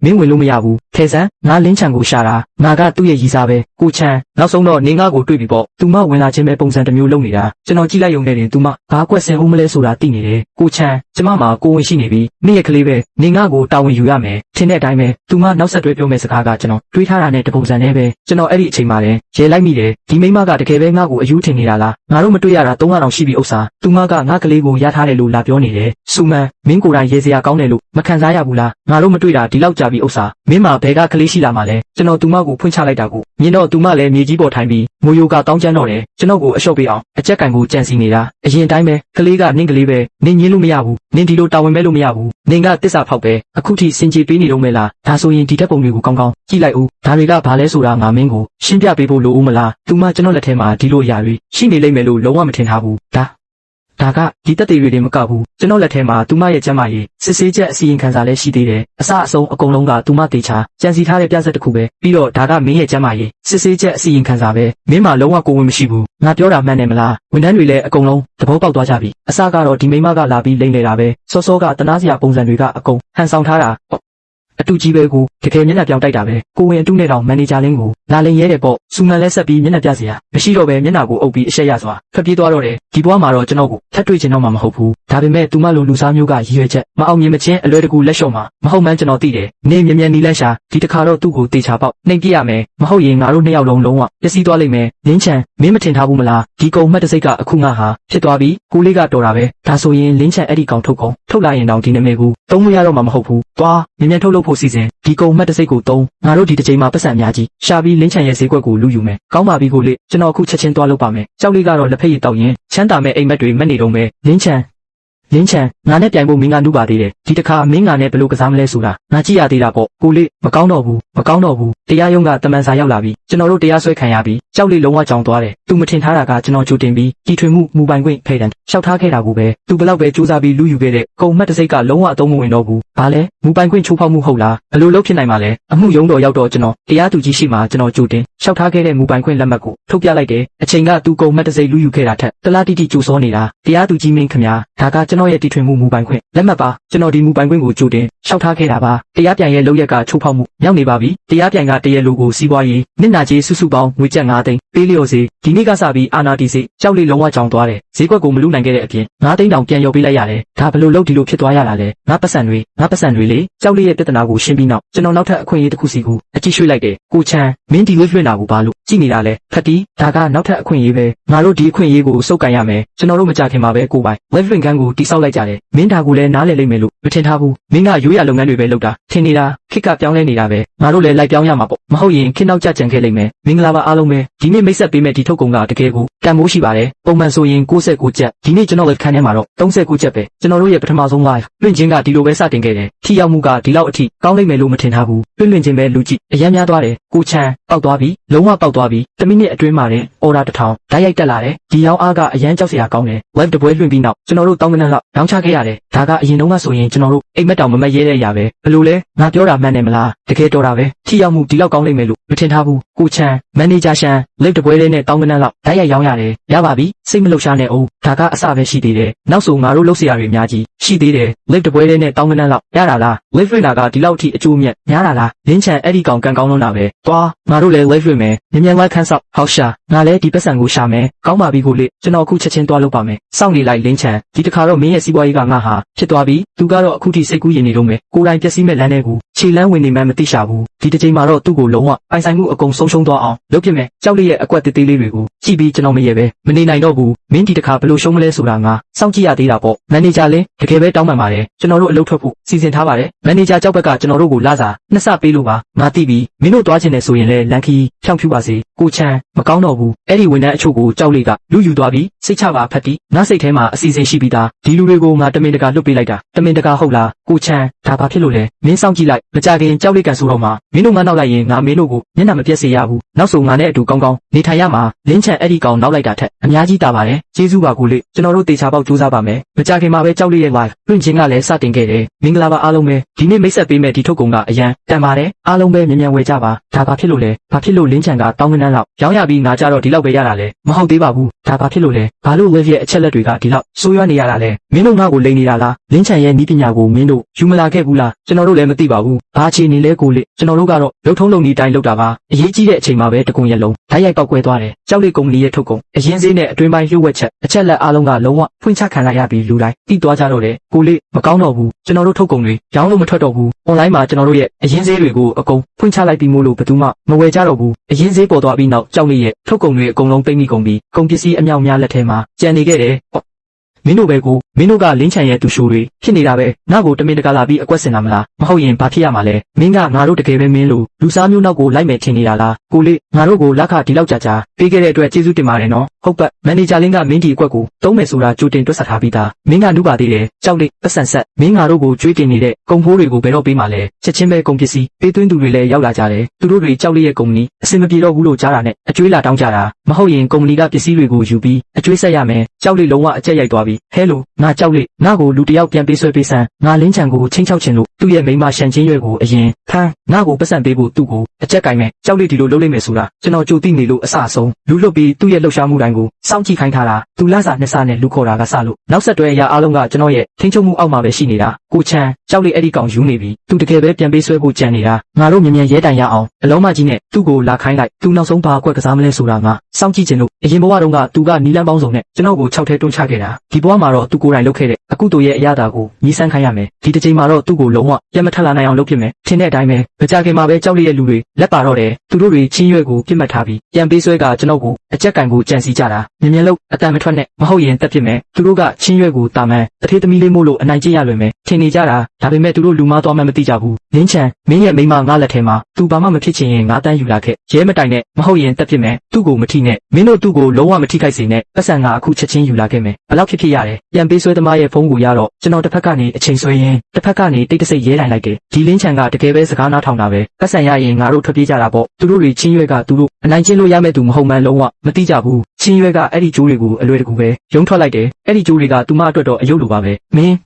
မင်းဝင်လို့မရဘူး ထဲဆန်းငါလင်းချံကိုရှာတာငါကသူ့ရဲ့ရည်စားပဲကိုချမ်းနောက်ဆုံးတော့နေငါကိုတွေ့ပြီပေါ့သူမဝင်လာခြင်းပဲပုံစံတစ်မျိုးလုပ်နေတာကျွန်တော်ကြည့်လိုက်ရုံနဲ့တင်သူမဘာကွက်စင်ဦးမလဲဆိုတာသိနေတယ်ကိုချမ်းကျမမှာကိုဝင်ရှိနေပြီနေ့ရက်ကလေးပဲနေငါကိုတာဝန်ယူရမယ်ထင်တဲ့အတိုင်းပဲသူမနောက်ဆက်တွဲပြောမယ့်စကားကကျွန်တော်တွေးထားတာနဲ့တပုံစံနဲ့ပဲကျွန်တော်အဲ့ဒီအချိန်မှာလဲရဲလိုက်မိတယ်ဒီမိမကတကယ်ပဲငါ့ကိုအယူထင်နေတာလားငါတို့မတွေ့ရတာ3လတောင်ရှိပြီဥစ္စာသူမကငါကလေးကိုရထားတယ်လို့လာပြောနေတယ်စူမန်မင်းကိုယ်တိုင်ရေစရာကောင်းတယ်လို့မခံစားရဘူးလားငါတို့မတွေ့တာဒီလောက်ကြာပြီဥစ္စာမင်းမှာဘယ်ကကလေးရှိလာမှလဲကျွန်တော်သူမကိုဖွင့်ချလိုက်တာကိုမြင်တော့သူမလည်းမြေကြီးပေါ်ထိုင်ပြီးမိုးယိုကတောင်းကျမ်းတော့တယ်ကျွန်တော်ကိုအလျှော့ပေးအောင်အကြက်ကံကိုကြံစီနေတာအရင်တိုင်းပဲကလေးကနင်းကလေးပဲနင်းညင်းလို့မရဘူးနင်းဒီလိုတာဝန်မဲ့လို့မရဘူးနင်းကတစ္ဆာဖောက်ပဲအခုထိစင်ကြေပေးနေတော့မဲလားဒါဆိုရင်ဒီဓာတ်ပုံတွေကိုကောင်းကောင်းကြည့်လိုက်ဦးဒါတွေကဘာလဲဆိုတာငါမင်းကိုရှင်းပြပေးဖို့လိုဦးမလားသူမကျွန်တော်လက်ထဲမှာဒီလိုအရာတွေရှိနေလိမ့်မယ်လို့လုံးဝမထင်ထားဘူးဒါကဒီတက်တွေတွေမကဘူးကျွန်တော်လက်ထဲမှာသူမရဲ့ကျမကြီးစစ်ဆေးချက်အစီရင်ခံစာလည်းရှိသေးတယ်အစအဆုံးအကုန်လုံးကသူမတေချာကြံစီထားတဲ့ပြဿနာတစ်ခုပဲပြီးတော့ဒါကမင်းရဲ့ကျမကြီးစစ်ဆေးချက်အစီရင်ခံစာပဲမင်းမှာလုံးဝကိုဝင်မရှိဘူးငါပြောတာမှန်တယ်မလားဝန်ထမ်းတွေလည်းအကုန်လုံးသဘောပေါက်သွားကြပြီအစကတော့ဒီမိမကလာပြီးလိမ့်နေတာပဲစောစောကတနာစရာပုံစံတွေကအကုန်ဟန်ဆောင်ထားတာအတူကြီးပဲကိုတကယ်မျက်နှာပြောင်တိုက်တာပဲကိုဝင်အတူနဲ့တော့မန်နေဂျာလင်းကိုလာလိန်ရဲတယ်ပေါ့စူမန်လည်းဆက်ပြီးမျက်နှာပြစရာမရှိတော့ပဲမျက်နှာကိုအုပ်ပြီးအရှက်ရစွာထွက်ပြေးသွားတော့တယ်ဒီဘဝမှာတော့ကျွန်တော်ကိုထပ်တွေ့ချင်တော့မှမဟုတ်ဘူးဒါပေမဲ့သူမလိုလူစားမျိုးကရည်ရွယ်ချက်မအောင်မြင်မချင်းအလွယ်တကူလက်လျှော့မှာမဟုတ်မှန်းကျွန်တော်သိတယ်နေမြ мян နီးလန်းရှာဒီတခါတော့သူ့ကိုတေချာပေါက်နှိမ်ပြရမယ်မဟုတ်ရင်ငါတို့နှစ်ယောက်လုံးလုံးဝပျက်စီးသွားလိမ့်မယ်လင်းချံမင်းမထင်ထားဘူးမလားဒီကုံမှတ်တစိတ်ကအခုငါဟာဖြစ်သွားပြီကိုလေးကတော်တာပဲဒါဆိုရင်လင်းချံအဲ့ဒီကောင်ထုတ်လာရင်တော့ဒီနာမည်ကိုသုံးလို့ရတော့မှမဟုတ်ဘူးသွားမြ мян ထုတ်လို့ဖို့စီစဉ်ဒီကုံမှတ်တစိတ်ကိုသုံးငါတို့ဒီတစ်ချိန်မှာပတ်စံများကြီးရှာပြီးလင်းချံရဲ့ဈေးကွက်ကိုလူယူမယ်ကောင်းပါပြီကိုလေးကျွန်တော်အခုချက်ချင်းသွားလုပ်ပါမယ်ကြောက်လေးကတော့လက်ဖက်ရည်တောက်ရင်ချမ်းသာမဲ့အိမ်မက်တွေမက်နေတော့မယ်လင်းချံငါနဲ့ပြိုင်ဖို့မင်းကနုပါသေးတယ်ဒီတစ်ခါမင်းငါနဲ့ဘယ်လိုကစားမလဲဆိုတာငါကြည့်ရသေးတာပေါ့ကိုလေးမကောင်းတော့ဘူးတရားရုံးကတမန်စာရောက်လာပြီကျွန်တော်တို့တရားစွဲခံရပြီကြောက်လေးလုံးဝကြောင်သွားတယ်သူမထင်ထားတာကကျွန်တော်ကြိုတင်ပြီးတီထွင်မှုမူပိုင်ခွင့်ဖေတံလျှောက်ထားခဲ့တာကိုပဲသူဘလောက်ပဲစူးစမ်းပြီးလူယူခဲ့တဲ့ကုံမှတ်တစိတ်ကလုံးဝအသုံးမဝင်တော့ဘူးဘာလဲမူပိုင်ခွင့်ချိုးဖောက်မှုဟုတ်လားဘယ်လိုလုပ်ဖြစ်နိုင်မှာလဲအမှုရုံးတော်ရောက်တော့ကျွန်တော်တရားသူကြီးရှိမှကျွန်တော်ကြိုတင်လျှောက်ထားခဲ့တဲ့မူပိုင်ခွင့်လက်မှတ်ကိုထုတ်ပြလိုက်တယ်အချိန်ကသူကုံမှတ်တစိတ်လူယူခဲ့တာထက်တလားတိတိကြိုစောနေတာတရားသူကြီးမင်းခင်ဗျာဒါကကျွန်တော်ရဲ့တီထွင်မှုမူပိုင်ခွင့်လက်မှတ်ပါကျွန်တော်ဒီမူပိုင်ခွင့်ကိုကြိုတင်လျှောက်ထားခဲ့တာပါတရားပြန်ရဲ့လောက်ရက်ကချိုးဖောက်မှုရောက်နေပါပြီတရားပြန်ကတရလူကိုစီးပွားရေးနစ်နာကြီးစုပေါင်းငွေကျပ်9သိန်းပေးလျော်စေဒီနေ့ကစပြီးအာနာတီစေကြောက်လေးလုံးဝကြောင်သွားတယ်ဈေးကွက်ကိုမလူနိုင်ခဲ့တဲ့အပြင်9သိန်းတောင်ပြန်ရောပေးလိုက်ရတယ်ဒါဘလို့လုပ်ဒီလိုဖြစ်သွားရတာလဲငါပတ်စံတွေလေကြောက်လေးရဲ့ပြဿနာကိုရှင်းပြီးနောက်ကျွန်တော်နောက်ထပ်အခွင့်အရေးတစ်ခုစီကိုအကြည့်ရွှေ့လိုက်တယ်ကိုချမ်းမင်းဒီဝိလွှင့်တာကိုဘာလို့ကြည့်နေတာလဲဖတ်တီးဒါကနောက်ထပ်အခွင့်အရေးပဲငါတို့ဒီအခွင့်အရေးကိုစုပ်ကန်ရမယ်ကျွန်တော်တို့မကြခင်မှာပဲကိုပိုင်ဝက်ဖင်ကန်ကိုတိစောက်လိုက်ကြတယ်မင်းဒါကိုလည်းနားလည်လိမ့်မယ်လို့မထင်ထားဘူးမင်းကရိုးရလုပ်ငန်းတွေပဲလုပ်တာထင်နေတာခစ်ကပြောင်းလဲနေတာပဲငါတို့လည်းလိုက်ပြောင်းရမှာပေါ့မဟုတ်ရင်ခင်းနောက်ကြကြံခဲ့လိမ့်မယ်မင်္ဂလာပါအားလုံးပဲဒီနေ့မိတ်ဆက်ပေးမဲ့ဒီထုတ်ကုန်ကတကယ်ကိုတန်မိုးရှိပါတယ်ပုံမှန်ဆိုရင်69ကျပ်ဒီနေ့ကျွန်တော်လည်းခန်းထဲမှာတော့39ကျပ်ပဲကျွန်တော်တို့ရဲ့ပထမဆုံး live လွှင့်ခြင်းကဒီလိုပဲစတင်ခဲ့တယ်ထိရောက်မှုကဒီလောက်အထိကောင်းလိမ့်မယ်လို့မထင်ထားဘူးလွှင့်ခြင်းပဲလူကြည့်အရန်များသွားတယ်ကိုချမ်းပေါက်သွားပြီလုံးဝပေါက်သွားပြီ1မိနစ်အတွင်းမှာတင်အော်ဒါ1000ဓာတ်ရိုက်တက်လာတယ်ဒီရောင်းအားကအရန်ကြောက်စရာကောင်းတယ် live တပွဲလွှင့်ပြီးနောက်ကျွန်တော်တို့တောင်းကနန်းလောက်ရောင်းချခဲ့ရတယ်ဒါကအရင်တုန်းကဆိုရင်ကျွန်တော်တို့အိမ်မက်တောင်မမက်ရဲတဲ့အရာပဲဘယ်လိုလဲငါပြောတာမှန်တယ်မလားတကယ်တော်တာပဲထိရောက်မှုဒီလောက်ကောင်းလိမ့်မယ်လို့မထင်ထားဘူးကိုချမ်းမန်နေဂျာရှန်live တပွဲလေးနဲ့တောင်းကနန်းလောက်ဓာတ်ရိုက်ရောင်းရတယ်ရပါပြီစိတ်မလှုပ်ရှားနဲ့အောင်ဒါကအစပဲရှိသေးတယ်နောက်ဆိုငါတို့လုပ်စရာတွေအများကြီးရှိသေးတယ် live တပွဲလေးနဲ့တောင်းကနန်းလောက်ရတာလား live လွှင့်တာကဒီလောက်အထိအကျိုးမြတ်များတာလားလင်းချန်အဲ့ဒီကောင်ကန်ကောင်းလုံးတာပဲသွားငါတို့လည်း live လွှင့်မယ်မြန်လိုက်ခန်းဆောက်ဟောက်ရှာငါလည်းဒီပတ်စံကိုရှာမယ်ကောင်းပါပြီကိုလေကျွန်တော်အခုချက်ချင်းသွားလုပ်ပါမယ်စောင့်နေလိုက်လင်းချန်ဒီတခါတော့မင်းရဲ့စီးပွားရေးကငါဟာဖြစ်သွားပြီသူကတော့အခုထိစိတ်ကူးရင်နေတော့မယ်ကိုယ်တိုင်ပျက်စီးမဲ့လမ်းတွေကိုခြေလမ်းဝင်နေမှမသိရှာဘူးဒီတစ်ချိန်မှာတော့သူ့ကိုလုံးဝပိုင်ဆိုင်မှုအကုန်ဆုံးရှုံးသွားအောင်လုပ်ဖြစ်မယ်ကြောက်လေးရဲ့အကွက်သေးလေးတွေကိုကြည့်ပြီးကျွန်တော်မရဲပဲမနေနိုင်တော့ဘူးမင်းဒီတခါဘယ်လိုရှုံးမလဲဆိုတာငါစောင့်ကြည့်ရသေးတာပေါ့မန်နေဂျာလည်းတကယ်ပဲတောင်းပန်ပါတယ်ကျွန်တော်တို့အလုပ်ထွက်ဖို့စီစဉ်ထားပါတယ်မန်နေဂျာကြောက်ဘက်ကကျွန်တော်တို့ကိုလာစားနှစ်ဆပေးလို့ပါငါသိပြီမင်းတို့သွားချင်တယ်ဆိုရင်လည်းလန်ခီဖြောင်းဖြူပါစေကိုချမ်းမကောင်းတော့ဘူးအဲ့ဒီဝန်ထမ်းအချို့ကိုကြောက်လေးကလူယူသွားပြီးစိတ်ချပါဖတ်တီငါစိတ်ထဲမှာအစီအစဉ်ရှိပြီးသားဒီလူတွေကိုငါတမင်တကာလွတ်ပေးလိုက်တာတမင်တကာဟုတ်လားကိုချမ်းဒါဘာဖြစ်လို့လဲမင်းစောင့်ကြည့်လိုက်မကြခင်ကြောက်လေးကန်ဆိုတော့မှမင်းတို့ငါနောက်လိုက်ရင်ငါမင်းတို့ကိုမျက်နှာမပြတ်စေရဘူးနောက်ဆိုငါနဲ့အတူကောင်းကောင်းနေထိုင်ရမှာလင်းချန်အဲ့ဒီကောင်နောက်လိုက်တာထက်အများကြီးတာပါတယ်ကျေးဇူးပါကိုလေးကျွန်တော်တို့တေချာပေါက်ကြိုးစားပါမယ်မကြခင်မှာပဲကြောက်လေးရဲ့ live လွှင့်ခြင်းကလည်းစတင်ခဲ့တယ်မင်္ဂလာပါအားလုံးပဲဒီနေ့မိတ်ဆက်ပေးမဲ့ဒီထုတ်ကုန်ကအရန်တန်ပါတယ်အားလုံးပဲမြန်ဝယ်ကြပါဒါဘာဖြစ်လို့လဲဘာဖြစ်လို့လင်းချန်ကတောင်းကနန်းလောက်ရောင်းရပြီးငါကြတော့ဒီလောက်ပဲရတာလဲမဟုတ်သေးပါဘူးဒါဘာဖြစ်လို့လဲဘာလို့ web ရဲ့အချက်လက်တွေကဒီလောက်ဆိုးရွားနေရတာလဲမင်းတို့ငါ့ကိုလိန်နေတာလားလင်းချန်ရဲ့ဤပညာကိုမင်းတို့ယူမလာခဲ့ဘူးလားကျွန်တော်တို့လည်းမသိပါဘူး ဘာအခြေအနေလဲကိုလေကျွန်တော်တို့ကတော့လုံထုံးလုံနည်းတိုင်းလုပ်တာပါအရေးကြီးတဲ့အချိန်မှာပဲတကွန်ရက်လုံးဓာတ်ရိုက်ပောက်ကွဲသွားတယ်ကြောက်လေးကုမ္ပဏီရဲ့ထုတ်ကုန်အရင်စည်းနဲ့အတွင်းပိုင်းလျှို့ဝှက်ချက်အချက်လက်အားလုံးကလုံးဝဖွင့်ချခံလိုက်ရပြီးလူတိုင်းတိသွားကြတော့တယ်ကိုလေမကောင်းတော့ဘူးကျွန်တော်တို့ထုတ်ကုန်တွေရောင်းလို့မထွက်တော့ဘူး online မှာကျွန်တော်တို့ရဲ့အရင်စည်းတွေကိုအကုန်ဖွင့်ချလိုက်ပြီးမို့လို့ဘယ်သူမှမဝယ်ကြတော့ဘူးအရင်စည်းပေါ်သွားပြီးနောက်ကြောက်လေးရဲ့ထုတ်ကုန်တွေအကုန်လုံးပိတ်မိကုန်ပြီးကုန်ပစ္စည်းအမြောက်များလက်ထဲမှာကျန်နေခဲ့တယ်မင်းတို့ပဲကိုမင်းတို့ကလင်းချန်ရဲ့သူရှိုးတွေဖြစ်နေတာပဲငါ့ကိုတမင်တကာလာပြီးအကွက်စင်တာမလားမဟုတ်ရင်ဘာဖြစ်ရမှာလဲမင်းကငါတို့တကယ်ပဲမင်းလို့လူစားမျိုးနောက်ကိုလိုက်မယ်ထင်နေတာလားကိုလေးငါတို့ကိုလက်ခဒီလောက်ကြာပေးခဲ့တဲ့အတွက်ကျေးဇူးတင်ပါတယ်နော်ဟုတ်ပတ်မန်နေဂျာလင်းကမင်းဒီအကွက်ကိုသုံးမယ်ဆိုတာကြိုတင်တွက်ဆထားပြီးသားမင်းကနုပါသေးတယ်ကြောက်လေးပတ်စံဆက်မင်းငါတို့ကိုကြွေးတင်နေတဲ့ကုန်ဖိုးတွေကိုဘယ်တော့ပေးမှလဲချက်ချင်းပဲကုန်ပစ္စည်းပေးသွင်းသူတွေလည်းရောက်လာကြတယ်သူတို့တွေကြောက်လေးရဲ့ကုမ္ပဏီအဆင်မပြေတော့ဘူးလို့ကြားတာနဲ့အကျွေးလာတောင်းကြတာမဟုတ်ရင်ကုမ္ပဏီကပစ္စည်းတွေကိုယူပြီးအကျွေးဆက်ရမယ်ကြောက်လေးလုံးဝအကျက်ရိုက်သွားပြီဟဲလို့ငါကြောက်လေးငါ့ကိုလူတယောက်ပြန်ပေးဆွဲပေးစမ်းငါလင်းချံကိုချင်းချောက်ချင်လို့သူ့ရဲ့မိန်းမရှန်ချင်းရွယ်ကိုအရင်ဖမ်းငါ့ကိုပတ်စံပေးဖို့သူ့ကိုအကျက်ကင်မယ်ကြောက်လေးဒီလိုလုပ်လိုက်မယ်ဆိုတာကျွန်တော်ကြိုသိနေလို့အဆအဆုံးလူလွတ်ပြီးသူ့ရဲ့လှုပ်ရှားမှုတိုင်းကိုစောင့်ကြည့်ခိုင်းထားတာသူလစာနှစ်ဆနဲ့လူခေါ်တာကစလို့နောက်ဆက်တွဲအရာအားလုံးကကျွန်တော်ရဲ့ထိန်းချုပ်မှုအောက်မှာပဲရှိနေတာကိုချမ်းကြောက်လေးအဲ့ဒီကောင်ယူနေပြီသူတကယ်ပဲပြန်ပေးဆွဲဖို့ကြံနေတာငါတို့မြန်မြန်ရဲတိုင်ရအောင်အလုံးမကြီးနဲ့သူ့ကိုလာခိုင်းလိုက်သူနောက်ဆုံးဘာအကွက်ကစားမလဲဆိုတာငါစောင့်ကြည့်ချင်လို့အရင်ဘဝတုန်းကသူကနီလန်းပေါင်းစုံနဲ့ကျွန်တော်ကို6ထဲတွန်းချခဲ့တာဒီဘဝမှာတော့သူကိုယ်တိုင်လုပ်ခဲ့တဲ့အခုတို့ရဲ့အရာတာကိုညီးစမ်းခိုင်းရမယ်ဒီတစ်ချိန်မှာတော့သူ့ကိုလုံးဝပြန်မထလာနိုင်အောင်လုပ်ဖြစ်မယ်ထင်တဲ့အတိုင်းပဲမကြခင်မှာပဲကြောက်လေးရဲ့လူတွေလက်ပါတော့တယ်သူတို့တွေချင်းရွက်ကိုပြစ်မှတ်ထားပြီးပြန်ပေးဆွဲကကျွန်တော်ကိုအကြက်ကင်ကိုကြံစီကြတာမြန်မြန်လို့အတန်မထွက်နဲ့မဟုတ်ရင်တက်ဖြစ်မယ်သူတို့ကချင်းရွက်ကိုတာမန်တထေးသမီးလေးမို့လို့အနိုင်ကျင့်ရလွယ်မယ်ထင်နေကြတာဒါပေမဲ့သူတို့လူမားသွားမှမသိကြဘူးလင်းချံမင်းရဲ့မိန်းမငါလက်ထဲမှာသူဘာမှမဖြစ်ချင်ရင်ငါတန်းယူလာခဲ့ရဲမတိုင်နဲ့မဟုတ်ရင်တက်ဖြစ်မယ်သူ့ကိုမထိနဲ့မင်းတို့သူ့ကိုလုံးဝမထိခိုက်စေနဲ့ပတ်စံငါအခုချက်ချင်းယူလာခဲ့မယ်ဘယ်လောက်ဖြစ်ရတယ်ပြန်ပေးဆွဲသမားရဲ့ဖုန်းကိုရတော့ကျွန်တော်တစ်ဖက်ကနေအချိန်ဆွဲရင်တစ်ဖက်ကနေတိတ်တဆိတ်ရဲတိုင်းလိုက်တယ်ဒီလင်းချံကတကယ်ပဲစကားနားထောင်တာပဲပတ်စံရရင်ငါတို့ထွက်ပြေးကြတာပေါ့သူတို့တွေချင်းရွက်ကသူတို့အနိုင်ကျင့်လို့ရမဲ့သူမဟုတ်မှန်းလုံးဝမသိကြဘူးချင်းရွက်ကအဲ့ဒီကျိုးတွေကိုအလွယ်တကူပဲယုံထွက်လိုက်တယ်အဲ့ဒီကျိုးတွေကသူမအတွက်တော့အယုတ်လိုပါပဲမင်း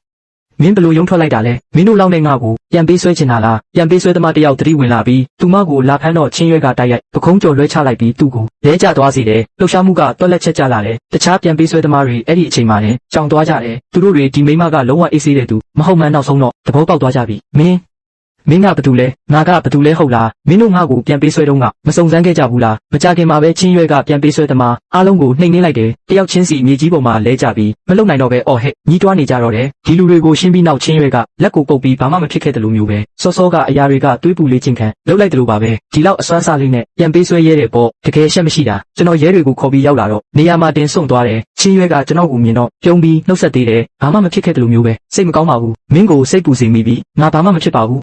ဘယ်လိုယုံထွက်လိုက်တာလဲမင်းတို့လောက်နဲ့ငါ့ကိုပြန်ပေးဆွဲချင်တာလားပြန်ပေးဆွဲသမားတယောက်တတိဝင်လာပြီးသူမကိုလာဖမ်းတော့ချင်းရွက်ကတိုက်ရိုက်ပခုံးကျော်လွှဲချလိုက်ပြီးသူ့ကိုလဲကျသွားစေတယ်လှုပ်ရှားမှုကတွက်လက်ချက်ကြလာတယ်တခြားပြန်ပေးဆွဲသမားတွေအဲ့ဒီအချိန်မှာလည်းကြောင်သွားကြတယ်သူတို့တွေဒီမိမကလုံးဝအေးဆေးတဲ့သူမဟုတ်မှန်းနောက်ဆုံးတော့သဘောပေါက်သွားကြပြီမင်းကဘာတူလဲငါကဘာတူလဲဟုတ်လားမင်းတို့ငါ့ကိုပြန်ပေးဆွဲတော့ကမစုံစမ်းခဲ့ကြဘူးလားမကြခင်မှာပဲချင်းရွက်ကပြန်ပေးဆွဲသမားအားလုံးကိုနှိမ်နှင်းလိုက်တယ်တယောက်ချင်းစီမြေကြီးပေါ်မှာလဲကြပြီးမလုံနိုင်တော့ပဲအော်ဟဲ့ညီးတွားနေကြတော့တယ်ဒီလူတွေကိုရှင်းပြီးနောက်ချင်းရွက်ကလက်ကိုပုတ်ပြီးဘာမှမဖြစ်ခဲ့တယ်လို့မျိုးပဲစောစောကအရာတွေကတွေးပူလေးချင်းခံလှုပ်လိုက်တယ်လို့ပါပဲဒီလောက်အစွမ်းစားလေးနဲ့ပြန်ပေးဆွဲရဲတဲ့ပေါ့တကယ်ရှက်မရှိတာကျွန်တော်ရဲတွေကိုခေါ်ပြီးရောက်လာတော့နေရာမှာတင်ဆုံသွားတယ်ချင်းရွက်ကကျွန်တော်ကိုမြင်တော့ပြုံးပြီးနှုတ်ဆက်သေးတယ်ဘာမှမဖြစ်ခဲ့တယ်လို့မျိုးပဲစိတ်မကောင်းပါဘူးမင်းကိုစိတ်ပူစေမိပြီးငါဘာမှမဖြစ်ပါဘူး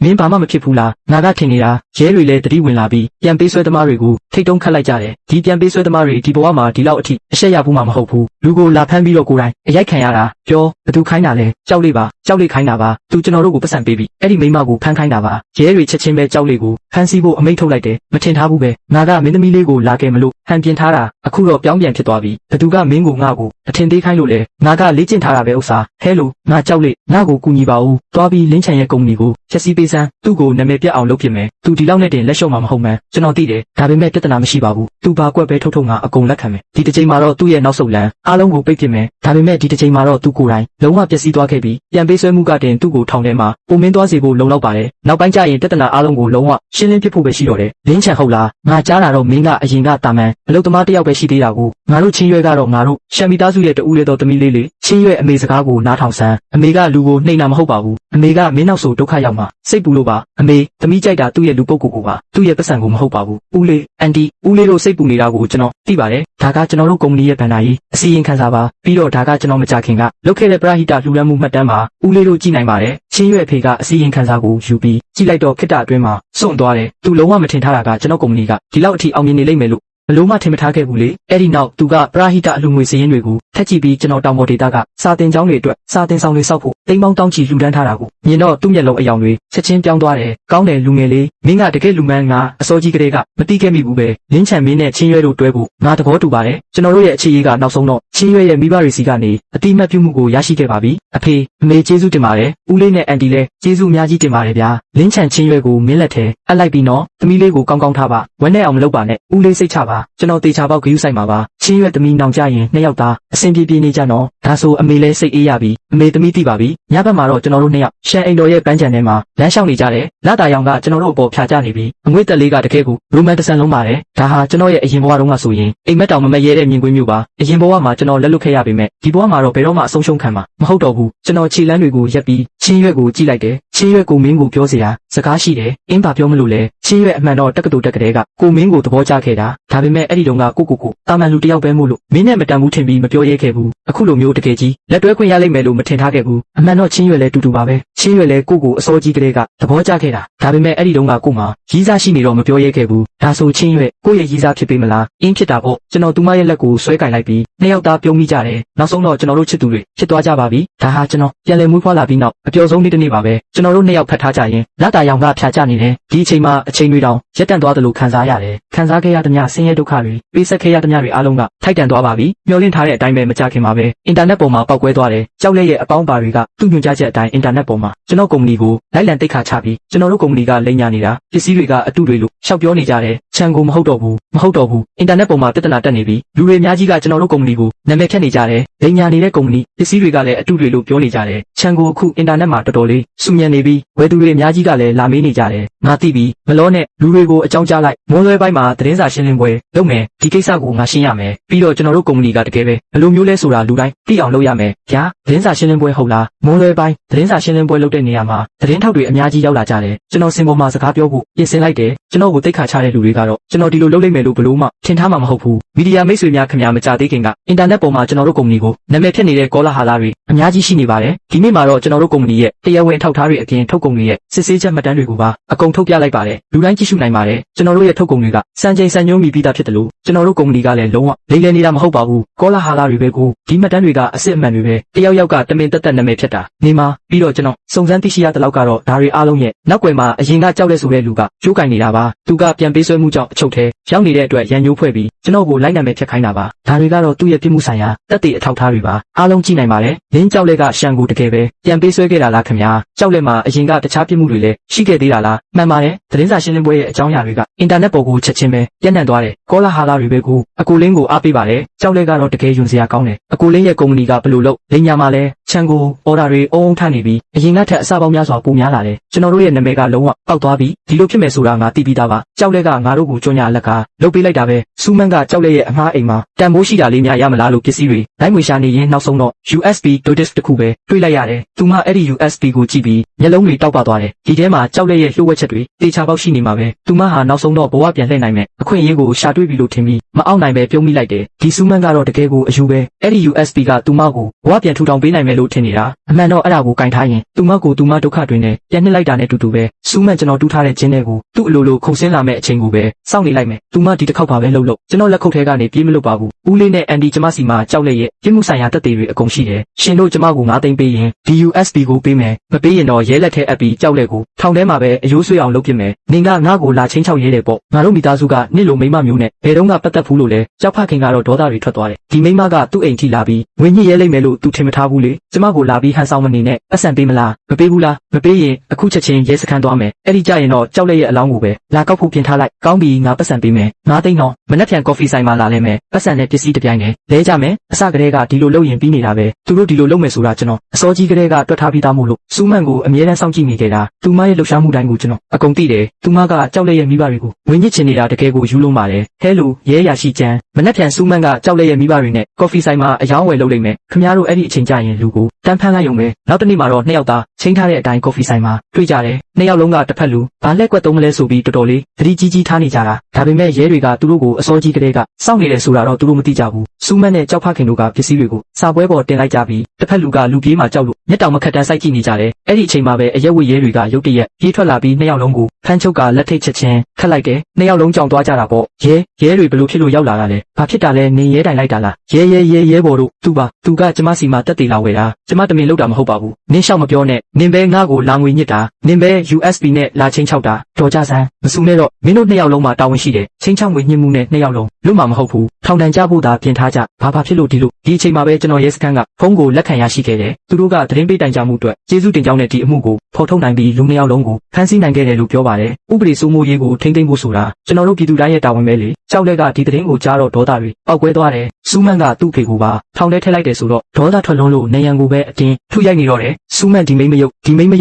မင်းဘာမှမဖြစ်ဘူးလားငါကထင်နေတာရဲတွေလည်းတတိဝင်လာပြီးပြန်ပေးဆွဲသမားတွေကိုထိတ်တုံးခတ်လိုက်ကြတယ်ဒီပြန်ပေးဆွဲသမားတွေဒီဘဝမှာဒီလောက်အထိအရှက်ရဘူးမှမဟုတ်ဘူးလူကိုလာဖမ်းပြီးတော့ကိုယ်တိုင်အရိုက်ခံရတာပြောဘသူခိုင်းတာလဲကြောက်လေးခိုင်းတာပါသူကျွန်တော်တို့ကိုပတ်စံပေးပြီးအဲ့ဒီမိန်းမကိုဖမ်းခိုင်းတာပါရဲတွေချက်ချင်းပဲကြောက်လေးကိုဖမ်းဆီးဖို့အမိန့်ထုတ်လိုက်တယ်မထင်ထားဘူးပဲငါကမင်းသမီးလေးကိုလာခဲ့မလို့ဟန်ပြင်ထားတာအခုတော့ပြောင်းပြန်ဖြစ်သွားပြီဘသူကမင်းကိုငါ့ကိုအထင်သေးခိုင်းလို့လေငါကလေ့ကျင့်ထားတာပဲဥစ္စာဟဲလို့ငါကြောက်လေးငါ့ကိုကူညီပါဦးသွားပြီးလင်းချံရဲ့ကုမ္ပဏီကိုချက်စီပေးစမ်းသူ့ကိုနာမည်ပြအောင်လုပ်ဖြစ်မယ်သူဒီလောက်နဲ့တင်လက်လျှော့မှာမဟုတ်မှန်းကျွန်တော်သိတယ်ဒါပေမဲ့ပြဿနာမရှိပါဘူးသူဘာကွက်ပဲထုတ်ငါအကုန်လက်ခံမယ်ဒီတစ်ချိန်မှာတော့သူ့ရဲ့နောက်ဆုတ်လမ်းအားလုံးကိုပိတ်ဖြစ်မယ်ဒါပေမဲ့ဒီတစ်ချိန်မှာတော့သူကိုယ်တိုင်လုံးဝပျက်စီးသွားခဲ့ပြီးပြန်ပေးဆွဲမှုကတင်သူ့ကိုထောင်ထဲမှာပုံမင်းသွားစေဖို့လုံလောက်ပါတယ်နောက်ပိုင်းကျရင်ပြဿနာအားလုံးကိုလုံးဝရှင်းလင်းဖြစ်ဖို့ပဲရှိတော့တယ်လင်းချံဟုတ်လားငါကြားတာတော့မင်းကအရင်ကတာမန်အလုပ်သမားတယောက်ပဲရှိသေးတာကိုငါတို့ချင်းရွဲကတော့ငါတို့ရှမ်မီသားစုရဲ့တူဦးရဲ့တော်သမီးလေးလေချင်းရွဲအမေစကားကိုနားထောင်စမ်းအမေကလူကိုနှိမ်တာမဟုတ်ပါဘူးအမေကမင်းနောက်ဆိုဒုက္ခရောက်မှာစိတ်ပူလို့ပါအမေသမီးကြိုက်တာသူ့ရဲ့လူပုဂ္ဂိုလ်ကိုပါသူ့ရဲ့ပတ်စံကိုမဟုတ်ပါဘူးဦးလေးအန်တီဦးလေးတို့စိတ်ပူနေတာကိုကျွန်တော်သိပါတယ်ဒါကကျွန်တော်တို့ကုမ္ပဏီရဲ့ဘဏ္ဍာရေးအစီရင်ခံစာပါပြီးတော့ဒါကကျွန်တော်မကြခင်ကလုပ်ခဲ့တဲ့ပရဟိတလှူဒါန်းမှုမှတ်တမ်းပါဦးလေးတို့ကြည့်နိုင်ပါတယ်ချင်းရွဲအဖေကအစီရင်ခံစာကိုယူပြီးကြည့်လိုက်တော့ခိတ္တအတွင်းမှာစွန့်သွားတယ်သူလုံးဝမထင်ထားတာကကျွန်တော်ကုမ္ပဏီကဒီလောက်အထိအောင်မြင်နေလိမ့်မယ်လို့ဘလို့မှထင်မထားခဲ့ဘူးလေအဲ့ဒီနောက်သူကပရဟိတအလှငွေစည်းရင်းတွေကိုထက်ကြည့်ပြီးကျွန်တော်တောင်ပေါ်ဒေတာကစာတင်ကျောင်းတွေအတွက်စာတင်ဆောင်တွေစောက်ဖို့တိမ်ပေါင်းတောင်းချီလှူဒန်းထားတာကိုမြင်တော့သူ့မျက်လုံးအယောင်တွေချက်ချင်းပြောင်းသွားတယ်ကောင်းတယ်လူငယ်လေးမင်းကတကယ်လူမှန်းငါအစောကြီးကလေးကမတိခဲ့မိဘူးပဲလင်းချံမင်းနဲ့ချင်းရွဲတို့တွဲဖို့ငါသဘောတူပါတယ်ကျွန်တော်တို့ရဲ့အခြေရေးကနောက်ဆုံးတော့ချင်းရွဲရဲ့မိဘတွေစီကနေအတိမတ်ပြုမှုကိုရရှိခဲ့ပါပြီအဖေအမေကျေးဇူးတင်ပါတယ်ဦးလေးနဲ့အန်တီလည်းကျေးဇူးအများကြီးတင်ပါတယ်ဗျာလင်းချံချင်းရွဲကိုမင်းလက်ထဲအပ်လိုက်ပြီးနော်သမီးလေးကိုကောင်းကောင်းထားပါဝမ်းနဲ့အောင်မလုပ်ပါနဲ့ဦးလေးစိတ်ချပါကျွန်တော်တေချာပေါက်ဂရုစိုက်ပါပါချ ချင်းရွက်သမီးနောင်ကြရင်နှစ်ယောက်သားအဆင်ပြေပြေနေကြနော်ဒါဆိုအမေလဲစိတ်အေးရပြီအမေသမီးသိပါပြီညဘက်မှာတော့ကျွန်တော်တို့နှစ်ယောက်ရှန်အိမ်တော်ရဲ့ပန်းချန်ထဲမှာလမ်းလျှောက်နေကြတယ်လာတာရောင်ကကျွန်တော်တို့အပေါ်ဖြာကျနေပြီအငွေ့တက်လေးကတကယ်ကိုရိုမန်တဆန်လုံးပါတယ်ဒါဟာကျွန်တော်ရဲ့အရင်ဘဝတုန်းကဆိုရင်အိမ်မက်တောင်မမက်ရဲတဲ့မြင်ကွင်းမျိုးပါအရင်ဘဝမှာကျွန်တော်လက်လွတ်ခဲ့ရပေမဲ့ဒီဘဝမှာတော့ဘယ်တော့မှအဆုံးရှုံးခံမှာမဟုတ်တော့ဘူးကျွန်တော်ခြေလမ်းတွေကိုရက်ပြီးချင်းရွက်ကိုကြည့်လိုက်တယ်ချင်းရွက်ကိုမင်းကိုပြောစရာစကားရှိတယ်အင်းပါပြောမလို့လဲချင်းရွက်အမှန်တော့တက္ကသိုလ်တက်ကလေးကကိုမင်းကိုသဘောကျခဲ့တာဒါပေမဲ့အဲ့ဒီတုန်းကကိုတာမန်လူတယောက်ပဲမို့လို့မင်းနဲ့မတန်ဘူးထင်ပြီးမပြောရဲခဲ့ဘူးအခုလိုမျိုးတကယ်ကြီးလက်တွဲခွင့်ရလိမ့်မယ်လို့မထင်ထားခဲ့ဘူးအမှန်တော့ချင်းရွက်လဲတူတူပါပဲချင်းရွက်လဲကိုအစောကြီးကလေးကသဘောကျခဲ့တာဒါပေမဲ့အဲ့ဒီတုန်းကကိုမှရီးစားရှိနေတော့မပြောရဲခဲ့ဘူးဒါဆိုချင်းရွက်ကိုရဲ့ရီးစားဖြစ်ပေမလားအင်းဖြစ်တာပေါ့ကျွန်တော်သူမရဲ့လက်ကိုဆွဲကင်လိုက်ပြီးနှစ်ယောက်သားပြုံးမိကြတယ်နောက်ဆုံးတော့ကျွန်တော်တို့ချစ်သူတွေဖြစ်သွားကြပါပြီဒါဟာကျွန်တော်ပြန်လည်မွေးဖွားလာပြီးနောက်အပျော်ဆုံးနေ့တစ်နေ့ပါပဲကျွန်တော်တို့နှစ်ယောက်ဖတ်ထားကြရင်လာတာရောင်ကဖြာကျနေတယ်ဒီအချိန်မှာအချိန်တွေတောင်ရက်တန့်သွားသလိုခံစားရတယ်ခံစားခဲ့ရသမျှဆင်းရဲဒုက္ခတွေပေးဆက်ခဲ့ရသမျှတွေအားလုံးကထိုက်တန်သွားပါပြီမျောလင့်ထားတဲ့အတိုင်းပဲမကြခင်မှာပဲအင်တာနက်ပေါ်မှာပောက်ကွဲသွားတယ်ကြောက်လက်ရဲ့အပေါင်းပါတွေကသူ့ညွှန်ကြားချက်အတိုင်းအင်တာနက်ပေါ်မှာကျွန်တော်ကုမ္ပဏီကိုလိုက်လံတိတ်ခါချပြီးကျွန်တော်တို့ကုမ္ပဏီကလိမ်ညာနေတာပစ္စည်းတွေကအတုတွေလို့ရှောက်ပြောနေကြတယ်ချန်ကိုမဟုတ်တော့ဘူးအင်တာနက်ပေါ်မှာပြဿနာတက်နေပြီးလူတွေအများကြီးကကျွန်တော်တို့ကုမ္ပဏီကိုနာမည်ဖြတ်နေကြတယ်လိမ်ညာနေတဲ့ကုမ္ပဏီပစ္စည်းတွေကလည်းအတုတွေလို့ပြောနေကြတယ်ချန်ကိုအခုအင်တာနက်မှာတော်တော်လေးစူညံနေပြီးဝယ်သူတွေအများကြီးကလည်းလာမေးနေကြတယ်ငါသိပြီမလောနဲ့လူတွေကိုအကြောင်းကြားလိုက်မွန်းလွဲပိုင်းမှာသတင်းစာရှင်းလင်းပွဲလုပ်မယ်ဒီကိစ္စကိုငါရှင်းရမယ်ပြီးတော့ကျွန်တော်တို့ကုမ္ပဏီကတကယ်ပဲဘယ်လိုမျိုးလဲဆိုတာလူတိုင်းသိအောင်လုပ်ရမယ်ဗျာသတင်းစာရှင်းလင်းပွဲဟုတ်လားမွန်းလွဲပိုင်းသတင်းစာရှင်းလင်းပွဲလုပ်တဲ့နေရာမှာသတင်းထောက်တွေအများကြီးရောက်လာကြတယ်ကျွန်တော်စင်ပေါ်မှာစကားပြောဖို့ပြင်ဆင်လိုက်တယ်ကျွန်တော်ကိုတိတ်ခါချတဲ့လူတွေကတော့ကျွန်တော်ဒီလိုလုပ်လိုက်မယ်လို့ဘလို့မှထင်ထားမှာမဟုတ်ဘူးမီဒီယာမိတ်ဆွေများခင်ဗျာမကြသေးခင်ကအင်တာနက်ပေါ်မှာကျွန်တော်တို့ကုမ္ပဏီကိုနာမည်ဖြတ်နေတဲ့ကောလာဟာလာတွေအများကြီးရှိနေပါတယ်ဒီနေ့မှာတော့ကျွန်တော်တို့ကုမ္ပဏီရဲ့တရားဝင်ထောက်ထားတွေအပြင်ထုတ်ကုန်တွေရဲ့စစ်ဆေးချက်မှတ်တမ်းတွေကိုပါအကုန်ထုတ်ပြလိုက်ပါတယ်လူတိုင်းကြည့်ရှုနိုင်ပါတယ်ကျွန်တော်တို့ရဲ့ထုတ်ကုန်တွေကစံချိန်စံညွှန်းမိပြီးသားဖြစ်တယ်လို့ကျွန်တော်တို့ကုမ္ပဏီကလည်းလုံးဝလိမ်လည်နေတာမဟုတ်ပါဘူးကောလာဟာလာတွေပဲကိုဒီမှတ်တမ်းတွေကအစစ်အမှန်တွေပဲတယောက်ယောက်ကတမင်တက်နာမည်ဖြတ်တာနေမှာပြီးတော့ကျွန်တော်စုံစမ်းသိရှိရတဲ့လောက်ကတော့ဒါတွေအားလုံးရဲ့နောက်ွယ်မှာအရင်ကကြောက်တဲ့ဆိုတဲ့လူကကျိုးကင်နေတာပါသူကပြန်ပေးဆွဲမှုကြောင့်အချုပ်ထဲရောက်နေတဲ့အတွက်ရန်ညိုးဖွဲ့ပြီးကျွန်တော်ကိုလိုက်နာမယ်ဖြတ်ခိုင်းတာပါဒါတွေကတော့သူ့ရဲ့ပြစ်မှုဆိုင်ရာတက်တဲ့အထောက်အထားတွေပါအားလုံးကြည့်နိုင်ပါတယ်လင်းကြောက်လက်ကရှန်ကိုတကယ်ပဲပြန်ပေးဆွဲခဲ့တာလားခင်ဗျာကြောက်လက်မှာအရင်ကတခြားပြစ်မှုတွေလည်းရှိခဲ့သေးတာလားမှန်ပါတယ်သတင်းစာရှင်းလင်းပွဲရဲ့အကြောင်းအရာတွေကအင်တာနက်ပေါ်ကိုချက်ချင်းပဲပြန့်နှံ့သွားတယ်ကောလာဟာလာတွေပဲကိုအကိုလင်းကိုအားပေးပါတယ်ကြောက်လက်ကတော့တကယ်ယွန်စရာကောင်းတယ်အကိုလင်းရဲ့ကုမ္ပဏီကဘယ်လိုလုပ်လိမ်ညာမှာလဲချန်ကိုအော်ဒါတွေအုံထနေပြီးအရင်ကထက်အစပေါင်းများစွာပိုများလာတယ်ကျွန်တော်တို့ရဲ့နာမည်ကလုံးဝပေါက်သွားပြီးဒီလိုဖြစ်မယ်ဆိုတာငါသိပြီးသားပါကြောက်လက်ကငါတို့ကိုကြွညာလက်ကလုပ်ပေးလိုက်တာပဲစူးမန်းကကြောက်လက်ရဲ့အငှားအိမ်မှာတန်ဖိုးရှိတာလေးများရမလားလို့ပစ္စည်းတွေလိုက်ငွေရှာနေရင်နောက်ဆုံးတော့ USB Dotis တခုပဲတွေးလိုက်ရတယ်သူမအဲ့ဒီ USB ကိုကြည့်ပြီးမျက်လုံးတွေတောက်ပသွားတယ်ဒီထဲမှာကြောက်လက်ရဲ့လှုပ်ဝက်ချက်တွေတေချာပေါက်ရှိနေမှာပဲသူမဟာနောက်ဆုံးတော့ဘဝပြန်လှည့်နိုင်မယ်အခွင့်အရေးကိုရှာတွေ့ပြီလို့ထင်ပြီးမအောင်နိုင်ပဲပြုံးမိလိုက်တယ်ဒီစူးမန်းကတော့တကယ်ကိုအယူပဲအဲ့ဒီ USB ကသူမကိုဘဝပြန်ထူထောင်ပေးနိုင်မယ်လို့ထင်နေတာအမှန်တော့အဲ့ဒါကိုကင်ထားရင်သူမကိုသူမဒုက္ခတွေနဲ့ပြန်နှိမ့်လိုက်တာနဲ့တူတူပဲစူးမန်းကျွန်တော်တူးထားတဲ့ဂျင်းတွေကိုသူ့အလိုလိုခုန်ဆင်းလာမဲ့အချိန်ကိုပဲစောင့်နေလိုက်မယ်သူမဒီတစ်ခေါက်ပါပဲလှုပ်ကျွန်တော်လက်ခုပ်ထဲကနေပြေးမလို့ပါဘူးဦးလေးနဲ့အန်ဒီကျမစီမှာကြောက်လက်ရဲ့ပြစ်မှုဆိုင်ရာတက်တွေအကုန်ရှိတယ်ရှင်တို့ကျမကို9သိန်းပေးရင်ဒီ USB ကိုပေးမယ်မပေးရင်တော့ရဲလက်ထဲအပ်ပြီးကြောက်လက်ကိုထောင်ထဲမှာပဲအယိုးဆွေးအောင်လုပ်ပြမယ်နင်ကငါ့ကိုလာချင်းချောက်ရဲတယ်ပေါ့ငါတို့မိသားစုကနစ်လိုမိမမျိုးနဲ့ဘယ်တော့မှပတ်သက်ဘူးလို့လဲကြောက်ဖခင်ကတော့ဒေါသတွေထွက်သွားတယ်ဒီမိမကသူ့အိမ်ထိလာပြီးဝင်ညစ်ရဲလိမ့်မယ်လို့သူထင်မထားဘူးလေကျမကိုလာပြီးဟန်ဆောင်မနေနဲ့ပတ်စံပေးမလားမပေးဘူးလားမပေးရင်အခုချက်ချင်းရဲစခန်းသွားမယ်အဲ့ဒီကြရင်တော့ကြောက်လက်ရဲ့အလောင်းကိုပဲလာကောက်ဖို့ပြင်ထားလိုက်ကောင်းပြီငါပတ်စံပေးမယ်9သိန်းတော့မနှက်ဖြန်ကော်ဖီဆိုင်မှာလာလဲမယ်ပတ်စံနဲ့ပစ္စည်းတစ်ပြိုင်နဲ့လဲကြမယ်အစကတည်းကဒီလိုလုပ်ရင်ပြီးနေတာပဲသူတို့ဒီလိုလုပ်မယ်ဆိုတာကျွန်တော်အစောကြီးကတည်းကတွက်ထားပြီးသားမို့လို့စူးမန့်ကိုအမြဲတမ်းစောင့်ကြည့်နေကြတာသူမရဲ့လှုပ်ရှားမှုတိုင်းကိုကျွန်တော်အကုန်သိတယ်သူမကကြောက်လက်ရဲ့မိဘတွေကိုဝင်ညစ်ချင်နေတာတကယ်ကိုယူလုံးပါတယ်ဟဲလိုရဲရရှိချမ်းမနှက်ဖြန်စူးမန့်ကကြောက်လက်ရဲ့မိဘတွေနဲ့ကော်ဖီဆိုင်မှာအယောင်းဝယ်လုပ်လိမ့်မယ်ခင်ဗျားတို့အဲ့ဒီအချိန်ကျရင်လူကိုတန်းဖန်းလိုက်ရုံပဲနောက်တစ်နေ့မှာတော့နှစ်ယောက်သားချိန်ထားတဲ့အတိုင်းကော်ဖီဆိုင်မှာတွေ့ကြတယ်နှစ်ယောက်လုံးကတစ်ဖက်လူဘာလက်ကွက်သုံးမလဲဆိုပြီးတော်တော်လေးသတိကြီးကြီးထားနေကြတာဒါပေမဲ့ရဲတွေကသူတို့ကိုအစောကြီးကတည်းကစောင့်နေတယ်ဆိုတာတော့သူတို့မသိကြဘူးစူးမန့်နဲ့ကြောက်ဖခင်တို့ကပစ္စည်းတွေကိုစာပွဲပေါ်တင်လိုက်ကြပြီးတစ်ဖက်လူကလူပြေးမှကြောက်လို့မျက်တောင်မခတ်တန်းစိုက်ကြည့်နေကြတယ်အဲ့ဒီအချိန်မှာပဲအရက်ဝတ်ရဲတွေကရုတ်တရက်ပြေးထွက်လာပြီးနှစ်ယောက်လုံးကိုဖမ်းချုပ်ကလက်ထိတ်ချက်ချင်းခတ်လိုက်တယ်နှစ်ယောက်လုံးကြောင်သွားကြတာပေါ့ရဲတွေဘယ်လိုဖြစ်လို့ရောက်လာတာလဲဘာဖြစ်တာလဲနင်ရဲတိုင်လိုက်တာလားရဲဘော်တို့သူကကျမစီမှာတက်သေးလာဝယ်တာကျမတမင်လောက်တာမဟုတ်ပါဘူးနင်းလျှောက်မပြောနဲ့နင်ပဲငါ့ကိုလာငွေညစ်တာနင်ပဲ USB နဲ့လာချင်းချောက်တာတော်ကြစမ်းမစူးနဲ့တော့မင်းတို့နှစ်ယောက်လုံးမှာတာဝန်ရှိတယ်ချင်းချောက်ငွေညှစ်မှုနဲ့နှစ်ယောက်လုံး လွတ်မှာမဟုတ်ဘူးထောင်ဒဏ်ကြဖို့သာပြင်ထားကြဘာဖြစ်လို့ဒီအချိန်မှာပဲကျွန်တော်ရဲစခန်းကဖုန်းကိုလက်ခံရရှိခဲ့တယ်သူတို့ကသတင်းပေးတိုင်ကြမှုအတွက်ကျေးဇူးတင်ကြောင်းနဲ့ဒီအမှုကိုဖော်ထုတ်နိုင်ပြီးလူနှစ်ယောက်လုံးကိုဖမ်းဆီးနိုင်ခဲ့တယ်လို့ပြောပါတယ်ဥပဒေစိုးမိုးရေးကိုထိန်းသိမ်းဖို့ဆိုတာကျွန်တော်တို့ပြည်သူတိုင်းရဲ့တာဝန်ပဲလေကြောက်လက်ကဒီသတင်းကိုကြားတော့ဒေါသတွေပောက်ကွဲသွားတယ်စူးမန့်ကသူ့ဖေကိုပါထောင်ထဲထည့်လိုက်တယ်ဆိုတော့ဒေါသထွက်လွန်းလို့နေရန်ကိုပဲအတင်းထုရိုက်နေတော့တယ်စူးမန့်ဒီမိမ့်မယ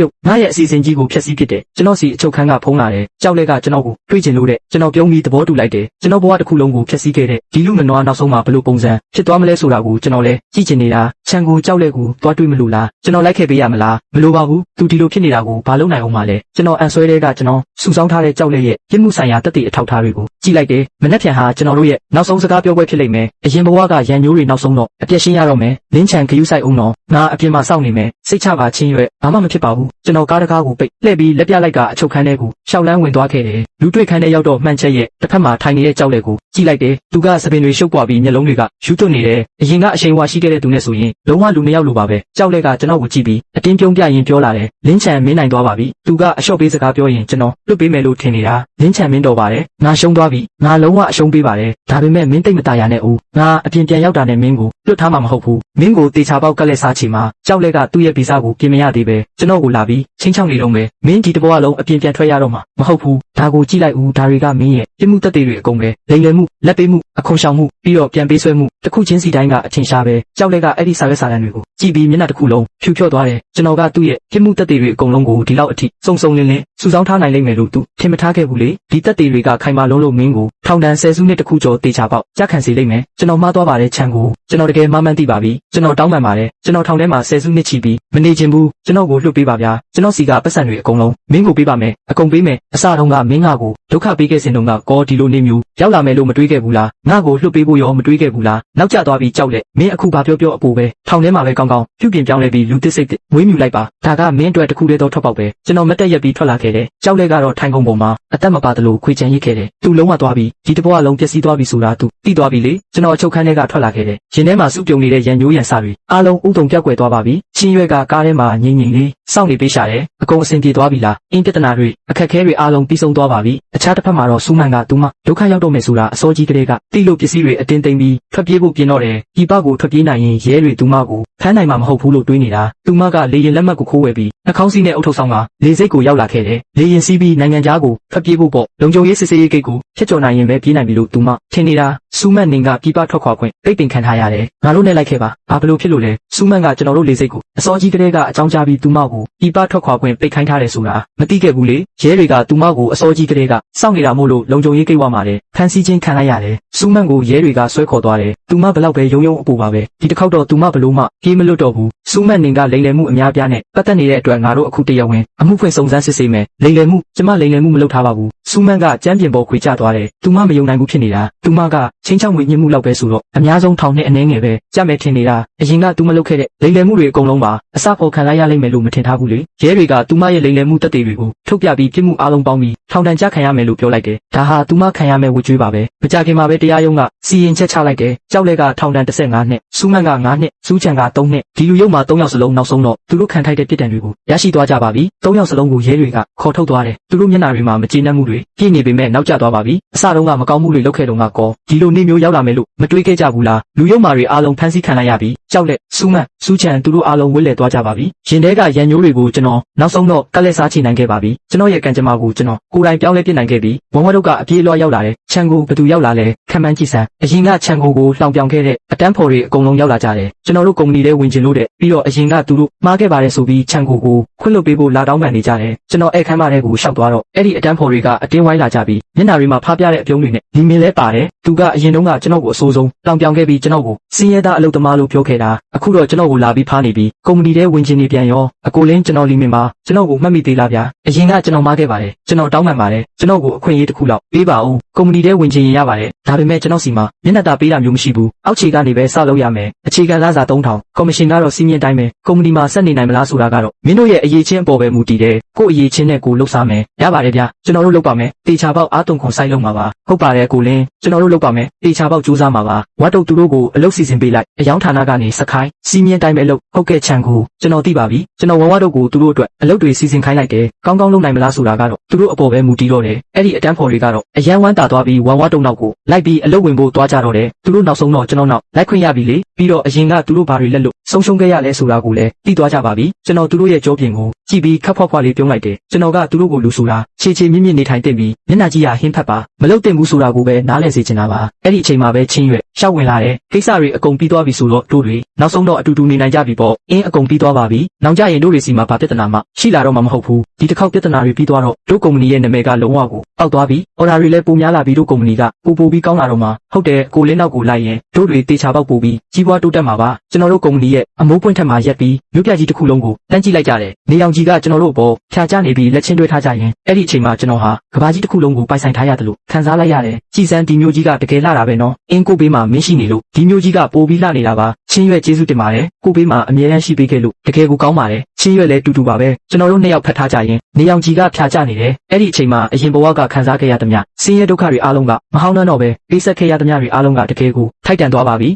ုတ်ငါရဲ့အစီအစဉ်ကြီးကိုဖျက်ဆီးပစ်တယ်ကျွန်တော်စီအချုပ်ခန်းကဖုံးလာတယ်ကြောက်လက်ကကျွန်တော်ကိုတွေးကျင်လို့တဲ့ကျွန်တော်ပြုံးပြီးသဘောတူလိုက်တယ်ကျွန်တော်ဘဝတစ်ခုလုံးကိုဖျက်ဆီးခဲ့တဲ့ဒီလူမနွားနောက်ဆုံးမှာဘလို့ပုံစံဖြစ်သွားမလဲဆိုတာကိုကျွန်တော်လည်းကြည့်ချင်နေတာခြံကိုကြောက်လက်ကိုတွားတွေးမလို့လားကျွန်တော်လိုက်ခဲ့ပေးရမလားမလိုပါဘူးသူဒီလိုဖြစ်နေတာကိုဘာလုပ်နိုင်အောင်မလဲကျွန်တော်အန်ဆွဲတဲ့ကကျွန်တော်စုဆောင်းထားတဲ့ကြောက်လက်ရဲ့ပြစ်မှုဆိုင်ရာတက်တဲ့အထောက်အထားတွေကိုကြည့်လိုက်တယ်မနှက်ဖြန်ဟာကျွန်တော်တို့ရဲ့နောက်ဆုံးစကားပြောပွဲဖြစ်လိမ့်မယ်အရင်ဘဝကရန်ညိုးတွေနောက်ဆုံးတော့အပြည့်ရှင်းရတော့မယ်လင်းချံခယူးဆိုင်အောင်တော့ငါအပြင်မှာစောင့်နေမယ်စိတ်ချပါချင်းရွယ်ဘာမှမဖြစ်ပါဘူးကျွန်တော်ကားတကားကိုပိတ်လှည့်ပြီးလက်ပြလိုက်ကအချုပ်ခန်းထဲကိုရှောက်လန်းဝင်သွားခဲ့တယ်လူတွေ့ခန်းထဲရောက်တော့မှန်ချက်ရဲ့တစ်ဖက်မှာထိုင်နေတဲ့ကြောက်လက်ကိုကြည့်လိုက်တယ်သူကစပင်တွေရှုပ်ပွားပြီးမျက်လုံးတွေကယူသွတ်နေတယ်အရင်ကအချိန်ဝါရှိခဲ့တဲ့သူနဲ့ဆိုရင်လုံးဝလူနှစ်ယောက်လိုပါပဲကြောက်လက်ကကျွန်တော်ကိုကြည့်ပြီးအတင်းပြုံးပြရင်ပြောလာတယ်လင်းချံမင်းနိုင်သွားပါပြီသူကအလျှော့ပေးစကားပြောရင်ကျွန်တော်လွတ်ပေးမယ်လို့ထင်နေတာလင်းချံမင်းတော်ပါတယ်ငါရှုံးသွားပြီငါလုံးဝအရှုံးပေးပါတယ်ဒါပေမဲ့မင်းတိတ်မตายရနဲ့ဦးငါအပြင်ပြန်ရောက်တာနဲ့မင်းကိုလွတ်ထားမှာမဟုတ်ဘူးမင်းကိုတေချာပေါက်ကလက်စားချီမှာကြောက်လက်ကသူ့ရဲ့ဗီဇကိုပြင်မရသေးပဲကျွန်တော်ကိုလာပြီးချင်းချောင်းနေတော့မယ်မင်းဒီတဘဝလုံးအပြင်ပြန်ထွက်ရတော့မှာမဟုတ်ဘူးဒါကိုကြည့်လိုက်ဦးဒါတွေကမင်းရဲ့ပြစ်မှုတက်တွေအကုန်ပဲလိမ်လည်မှုလက်ပေးမှုအခွန်ရှောင်မှုပြီးတော့ပြန်ပေးဆွဲမှုတစ်ခုချင်းစီတိုင်းကအထင်ရှားပဲကြောက်လက်ကအဲ့ဒီစာရွက်စာတမ်းတွေကိုကြည့်ပြီးမျက်နှာတစ်ခုလုံးဖြူဖြော့သွားတယ်ကျွန်တော်ကသူ့ရဲ့ပြစ်မှုတက်တွေအကုန်လုံးကိုဒီလောက်အထိစုံလင်းစုဆောင်းထားနိုင်လိမ့်မယ်လို့သူထင်မထားခဲ့ဘူးလေဒီတက်တွေကခိုင်မာလုံးလို့မင်းကိုထောင်ဒဏ်10စုနှစ်တစ်ခုကျော်တေချာပေါက်ကြခံစေလိမ့်မယ်ကျွန်တော်မှားသွားပါတယ်ချမ်းကိုကျွန်တော်တကယ်မှားမှန်းသိပါပြီကျွန်တော်တောင်းပန်ပါတယ်ကျွန်တော်ထောင်ထဲမှာ10စုနှစ်ချီပြီးမနေချင်ဘူးကျွန်တော်ကိုလွှတ်ပေးပါဗျာကျွန်တော်စီကပတ်စံတွေအကုန်လုံးမင်းကိုပေးပါမယ်အကုန်ပေးမယ်အစတုန်းကမင်းငါကိုဒုက္ခပေးခဲ့စဉ်တုန်းကကောဒီလိုနေမျိုးရောက်လာမယ်လို့မတွေးခဲ့ဘူးလားငါကိုလွှတ်ပေးဖို့ရောမတွေးခဲ့ဘူးလားနောက်ကျသွားပြီးကြောက်လက်မင်းအခုဘာပြောအပူပဲထောင်ထဲမှာပဲကောင်းပြုပြင်ပြောင်းလဲပြီးလူသစ်စိတ်မွေးမြူလိုက်ပါဒါကမင်းအတွက်တစ်ခုတည်းသောထွက်ပေါက်ပဲကျွန်တော်မတက်ရက်ပြီးထွက်လာခဲ့တယ်ကြောက်လက်ကတော့ထိုင်ကုန်ပေါ်မှာအသက်မပါသလိုခွေချန်ရစ်ခဲ့တယ်သူလုံးဝသွားပြီးဒီတဘဝလုံးပျက်စီးသွားပြီဆိုတာသူသိသွားပြီလေကျွန်တော်အချုပ်ခန်းထဲကထွက်လာခဲ့တယ်ရင်ထဲမှာစုပြုံနေတဲ့ရန်ညိုးရန်စာတွေအားလုံးဥတုံပြောက်ွယ်သွားပါပြီချင်းရွက်ကကားထဲမှာငြိမ်လေးစောင့်နေပေးရှာတယ်အကုန်အဆင်ပြေသွားပြီလားအင်းပြဿနာတွေအခက်ခဲတွေအားလုံးပြီးဆုံးသွားပါပြီအခြားတစ်ဖက်မှာတော့စူးမန်ကသူမဒုက္ခရောက်တော့မယ်ဆိုတာအစောကြီးကလေးကတိလို့ပစ္စည်းတွေအတင်းသိမ်းပြီးထွက်ပြေးဖို့ပြင်တော့တယ်ဒီဘကိုထွက်ပြေးနိုင်ရင်ရဲတွေသူမကိုဖမ်းနိုင်မှာမဟုတ်ဘူးလို့တွေးနေတာသူမကလေရင်လက်မှတ်ကိုခိုးဝယ်ပြီးနှာခေါင်းစည်းနဲ့အုပ်ထုပ်ဆောင်ကလေစိတ်ကိုရောက်လာခဲ့တယ်လေရင်စီးပြီးနိုင်ငံခြားကိုထွက်ပြေးဖို့ပေါ့လုံခြုံရေးစစ်ဆေးရေးဂိတ်ကိုဖျက်ကျော်နိုင်ရင်ပဲပြေးနိုင်ပြီလို့သူမထင်နေတာစူးမန်နင်ကပြပထွက်ခွာခွင့်ပိတ်ပင်ခံထားရတယ်ငါတို့နဲ့လိုက်ခဲ့ပါဘာလို့ဖြစ်လို့လဲစူးမန်ကကျွန်တော်တို့လေစိတ်ကိုအစောကြီးကလေးကအကြောင်းကြားပြီးသူမကိုပြပထွက်ခွာခွင့်ပိတ်ခိုင်းထားတယ်ဆိုတာမသိခဲ့ဘူးလေရဲတွေကသူမကိုအစောကြီးကလေးကစောင့်နေတာမို့လို့လုံခြုံရေးဂိတ်ဝမှာတယ်ဖမ်းဆီးခြင်းခံလိုက်ရတယ်စူးမန်ကိုရဲတွေကဆွဲခေါ်သွားတယ်သူမဘလောက်ပဲယုံအပူပါပဲဒီတစ်ခေါက်တော့သူမဘလို့မှပြေးမလွတ်တော့ဘူးစူးမန်နင်ကလိမ်လည်မှုအများပြားနဲ့ပတ်သက်နေတဲ့အတွက်ငါတို့အခုတရားဝင်အမှုဖွင့်စုံစမ်းစစ်ဆေးမယ်လိမ်လည်မှုကျမလိမ်လည်မှုမလုပ်ထားပါဘူးစူးမန်ကကြမ်းပြင်ပေါ်ခွေချသွားတယ်သူမမယုံနိုင်ဘူးဖြစ်နေတာသူမကချင်းချောင်းငွေညှစ်မှုလောက်ပဲဆိုတော့အများဆုံးထောင်နဲ့အနှဲငယ်ပဲကြက်မဲ့ထင်နေတာအရင်ကသူမလုပ်ခဲ့တဲ့လိမ်လည်မှုတွေအကုန်လုံးပါအစပေါ်ခံလိုက်ရလိမ့်မယ်လို့မထင်ထားဘူးလေရဲတွေကသူမရဲ့လိမ်လည်မှုတက်တွေကိုထုတ်ပြပြီးပြစ်မှုအလုံးပေါင်းပြီးထောင်ဒဏ်ကြခံရမယ်လို့ပြောလိုက်တယ်ဒါဟာသူမခံရမယ်ဝကြွေးပါပဲမကြခင်မှာပဲတရားရုံးကစီရင်ချက်ချလိုက်တယ်ကြောက်လက်ကထောင်ဒဏ်15နှစ်စူးမန်က9နှစ်စူးချံက3နှစ်ဒီလူရုံမှာ3ယောက်စလုံးနောက်ဆုံးတော့သူတို့ခံထိုက်တဲ့ပြစ်ဒဏ်တွေကိုရရှိသွားကြပါပြီ3ယောက်စလုံးကိုရဲတွေကခေါ်ထုတ်သွားတယ်သူတို့မျက်နှာတွေမှာမကျေနပ်မှုတွေပြည့်နေပေမဲ့နောက်ကျသွားပါပြီအစတုန်းကမကောင်းမှုတွေလုပ်ခဲ့တုန်းကကောဒီလိုနေမျိုးရောက်လာမယ်လို့မတွေးခဲ့ကြဘူးလားလူရုံမာတွေအားလုံးဖမ်းဆီးခံလိုက်ရပြီးကြောက်လက်စူးမန်စူးချံသူတို့အားလုံးဝစ်လဲသွားကြပါပြီရင်ထဲကရန်ညိုးတွေကိုကျွန်တော်နောက်ဆုံးတော့ကလက်စားချနိုင်ခဲ့ပါပြီကျွန်တော်ရဲ့ကံကြမ္မာကိုကျွန်တော်ကိုယ်တိုင်ပြောင်းလဲပြစ်နိုင်ခဲ့ပြီးဘဝတို့ကအပြေးလွှားရောက်လာတဲ့ခြံကိုဘသူရောက်လာလဲခံမှန်းကြည့်စမ်းအရင်ကခြံကိုလှောင်ပြောင်ခဲ့တဲ့အတန်းဖော်တွေအကုန်လုံးရောက်လာကြတယ်ကျွန်တော်တို့ကုမ္ပဏီထဲဝင်ကျင်လို့တဲ့ပြီးတော့အရင်ကသူတို့မှားခဲ့ပါတယ်ဆိုပြီးခြံကိုခွင့်လွှတ်ပေးဖို့လာတောင်းပန်နေကြတယ်ကျွန်တော်အဲ့ခမ်းမထဲကိုရှောက်သွားတော့အဲ့ဒီအတန်းဖော်တွေကအတင်းဝိုင်းလာကြပြီးမျက်နှာတွေမှာဖားပြတဲ့အပြုံးတွေနဲ့ဒီမင်းလဲပါတယ်သူကအရင်တုန်းကကျွန်တော်ကိုအဆိုးဆုံးလှောင်ပြောင်ခဲ့ပြီးကျွန်တော်ကိုစင်းရဲသားအလုပ်သမားလို့ပြောခဲ့တာအခုတော့ကျွန်တော်ကိုလာပြီးဖားနေပြီးကုမ္ပဏီထဲဝင်ကျင်နေပြန်ရောအကိုလင်းကျွန်တော်လီမင်ပါကျွန်တော်ကိုမှတ်မိသေးလားဗျာအရင်ကကျွန်တော်မှားခဲ့ပါတယ်ကျွန်တော်တောင်းပန်ပါတယ်ကျွန်တော်ကိုအခွင့်အရေးတစ်ခုလောက်ပေးပါဦးကုမ္ပဏီထဲဝင်ကျင်ရပါတယ်ဒါပေမဲ့ကျွန်တော်စီမှာမျက်နှာတာပေးတာမျိုးမရှိဘူးအောက်ခြေကနေပဲစလုပ်ရမယ်အခြေခံလစာ3000ကော်မရှင်ကတော့စီးမြင့်တိုင်းပဲကုမ္ပဏီမှာဆက်နေနိုင်မလားဆိုတာကတော့မင်းတို့ရဲ့အရေးချင်းအပေါ်ပဲမူတည်တယ်ကို့အရေးချင်းနဲ့ကိုလှုပ်ရှားမယ်ရပါတယ်ဗျာကျွန်တော်တို့လုပ်ပါမယ်တေချာပေါက်အားသွန်ခွန်ဆိုင်လုပ်မှာပါဟုတ်ပါတယ်ကိုလင်းကျွန်တော်တို့လုပ်ပါမယ်တေချာပေါက်စူးစမ်းမှာပါဝတ်တုတ်သူတို့ကိုအလုပ်စီစဉ်ပေးလိုက်အယောင်ဌာနကနေ ကနေစခိုင်းစီးမြင်တိုင်းပဲအလုပ်ဟုတ်ကဲ့ချန်ကိုကျွန်တော်သိပါပြီကျွန်တော်ဝဝတို့ကိုသူတို့အတွက်အလုပ်တွေစီစဉ်ခိုင်းလိုက်တယ်ကောင်းကောင်းလုပ်နိုင်မလားဆိုတာကတော့သူတို့အပေါ်ပဲမူတည်တော့တယ်အဲ့ဒီအတန်းဖော်တွေကတော့အရန်ဝမ်းတာသွားပြီးဝဝတုံနောက်ကိုလိုက်ပြီးအလုပ်ဝင်ဖို့တွားကြတော့တယ်သူတို့နောက်ဆုံးတော့ကျွန်တော်နောက်လိုက်ခွင့်ရပြီလေပြီးတော့အရင်ကသူတို့ဘာတွေလက်လို့ဆုံးရှုံးခဲ့ရလဲဆိုတာကိုလည်းသိသွားကြပါပြီကျွန်တော်သူတို့ရဲ့ကြောပြင်ကိုကြည့်ပြီးခက်ဖွားဖွားလေးပြုံးလိုက်တယ်ကျွန်တော်ကသူတို့ကိုလူဆိုတာခြေခြေမြင့်မြင့်နေထိုင်တင်ပြီးမျက်နှာကြီးဟာဟင်းဖက်ပါမလုပ်တင်ဘူးဆိုတာကိုပဲနားလည်စေချင်တာပါအဲ့ဒီအချိန်မှာပဲချင်းရွက်ရှောက်ဝင်လာတယ်ကိစ္စတွေအကုန်ပြီးသွားပြီဆိုတော့တို့တွေနောက်ဆုံးတော့အတူတူနေနိုင်ကြပြီပေါ့အင်းအကုန်ပြီးသွားပါပြီနောက်ကြရင်တို့တွေစီမှာဘာပြဿနာမှရှိလာတော့မှမဟုတ်ဘူးဒီတစ်ခေါက်ပြဿနာတွေပြီးသွားတော့တို့ကုမ္ပဏီရဲ့နာမည်ကလုံးဝကိုအောက်သွားပြီအော်ဒါတွေလည်းပိုများလာပြီးတို့ကုမ္ပဏီကပိုပြီးကောင်းလာတော့မှဟုတ်တယ်ကိုလင်းနောက်ကိုလိုက်ရင်တို့တွေတေချာပေါက်ပိုပြီးကြီးပွားတိုးတက်မှာပါကျွန်တော်တို့ကုမ္ပဏီရဲ့အမိုးပွင့်ထက်မှာရက်ပြီးမြို့ပြကြီးတစ်ခုလုံးကိုတန်းကြည့်လိုက်ကြတယ်နေအောင်ကြီးကကျွန်တော်တို့အပေါ်ဖြာချနေပြီးလက်ချင်းတွဲထားကြရင်အဲ့ဒီအချိန်မှာကျွန်တော်ဟာကဘာကြီးတစ်ခုလုံးကိုပိုင်ဆိုင်ထားရတယ်လို့ခံစားလိုက်ရတယ်ကြည်စမ်းဒီမျိုးကြီးကတကယ်လာတာပဲနော်အင်းကိုဘေးမှာမင်းရှိနေလို့ဒီမျိုးကြီးကပိုပြီးလာနေတာပါချင်းရွက်ကျေးဇူးတင်ပါတယ်ကိုဘေးမှာအမြဲတမ်းရှိပေးခဲ့လို့တကယ်ကိုကောင်းပါတယ်ချင်းရွက်လည်းတူတူပါပဲကျွန်တော်တို့နှစ်ယောက်ဖတ်ထားကြရင်နေအောင်ကြီးကဖြာချနေတယ်အဲ့ဒီအချိန်မှာအရင်ဘဝကခံစားခဲ့ရသမျှဆင်းရဲဒုက္ခတွေအားလုံးကမဟောင်းနှံ့တော့ပဲပေးဆက်ခဲ့ရသမျှတွေအားလုံးကတကယ်ကိုထိုက်တန်သွားပါပြီ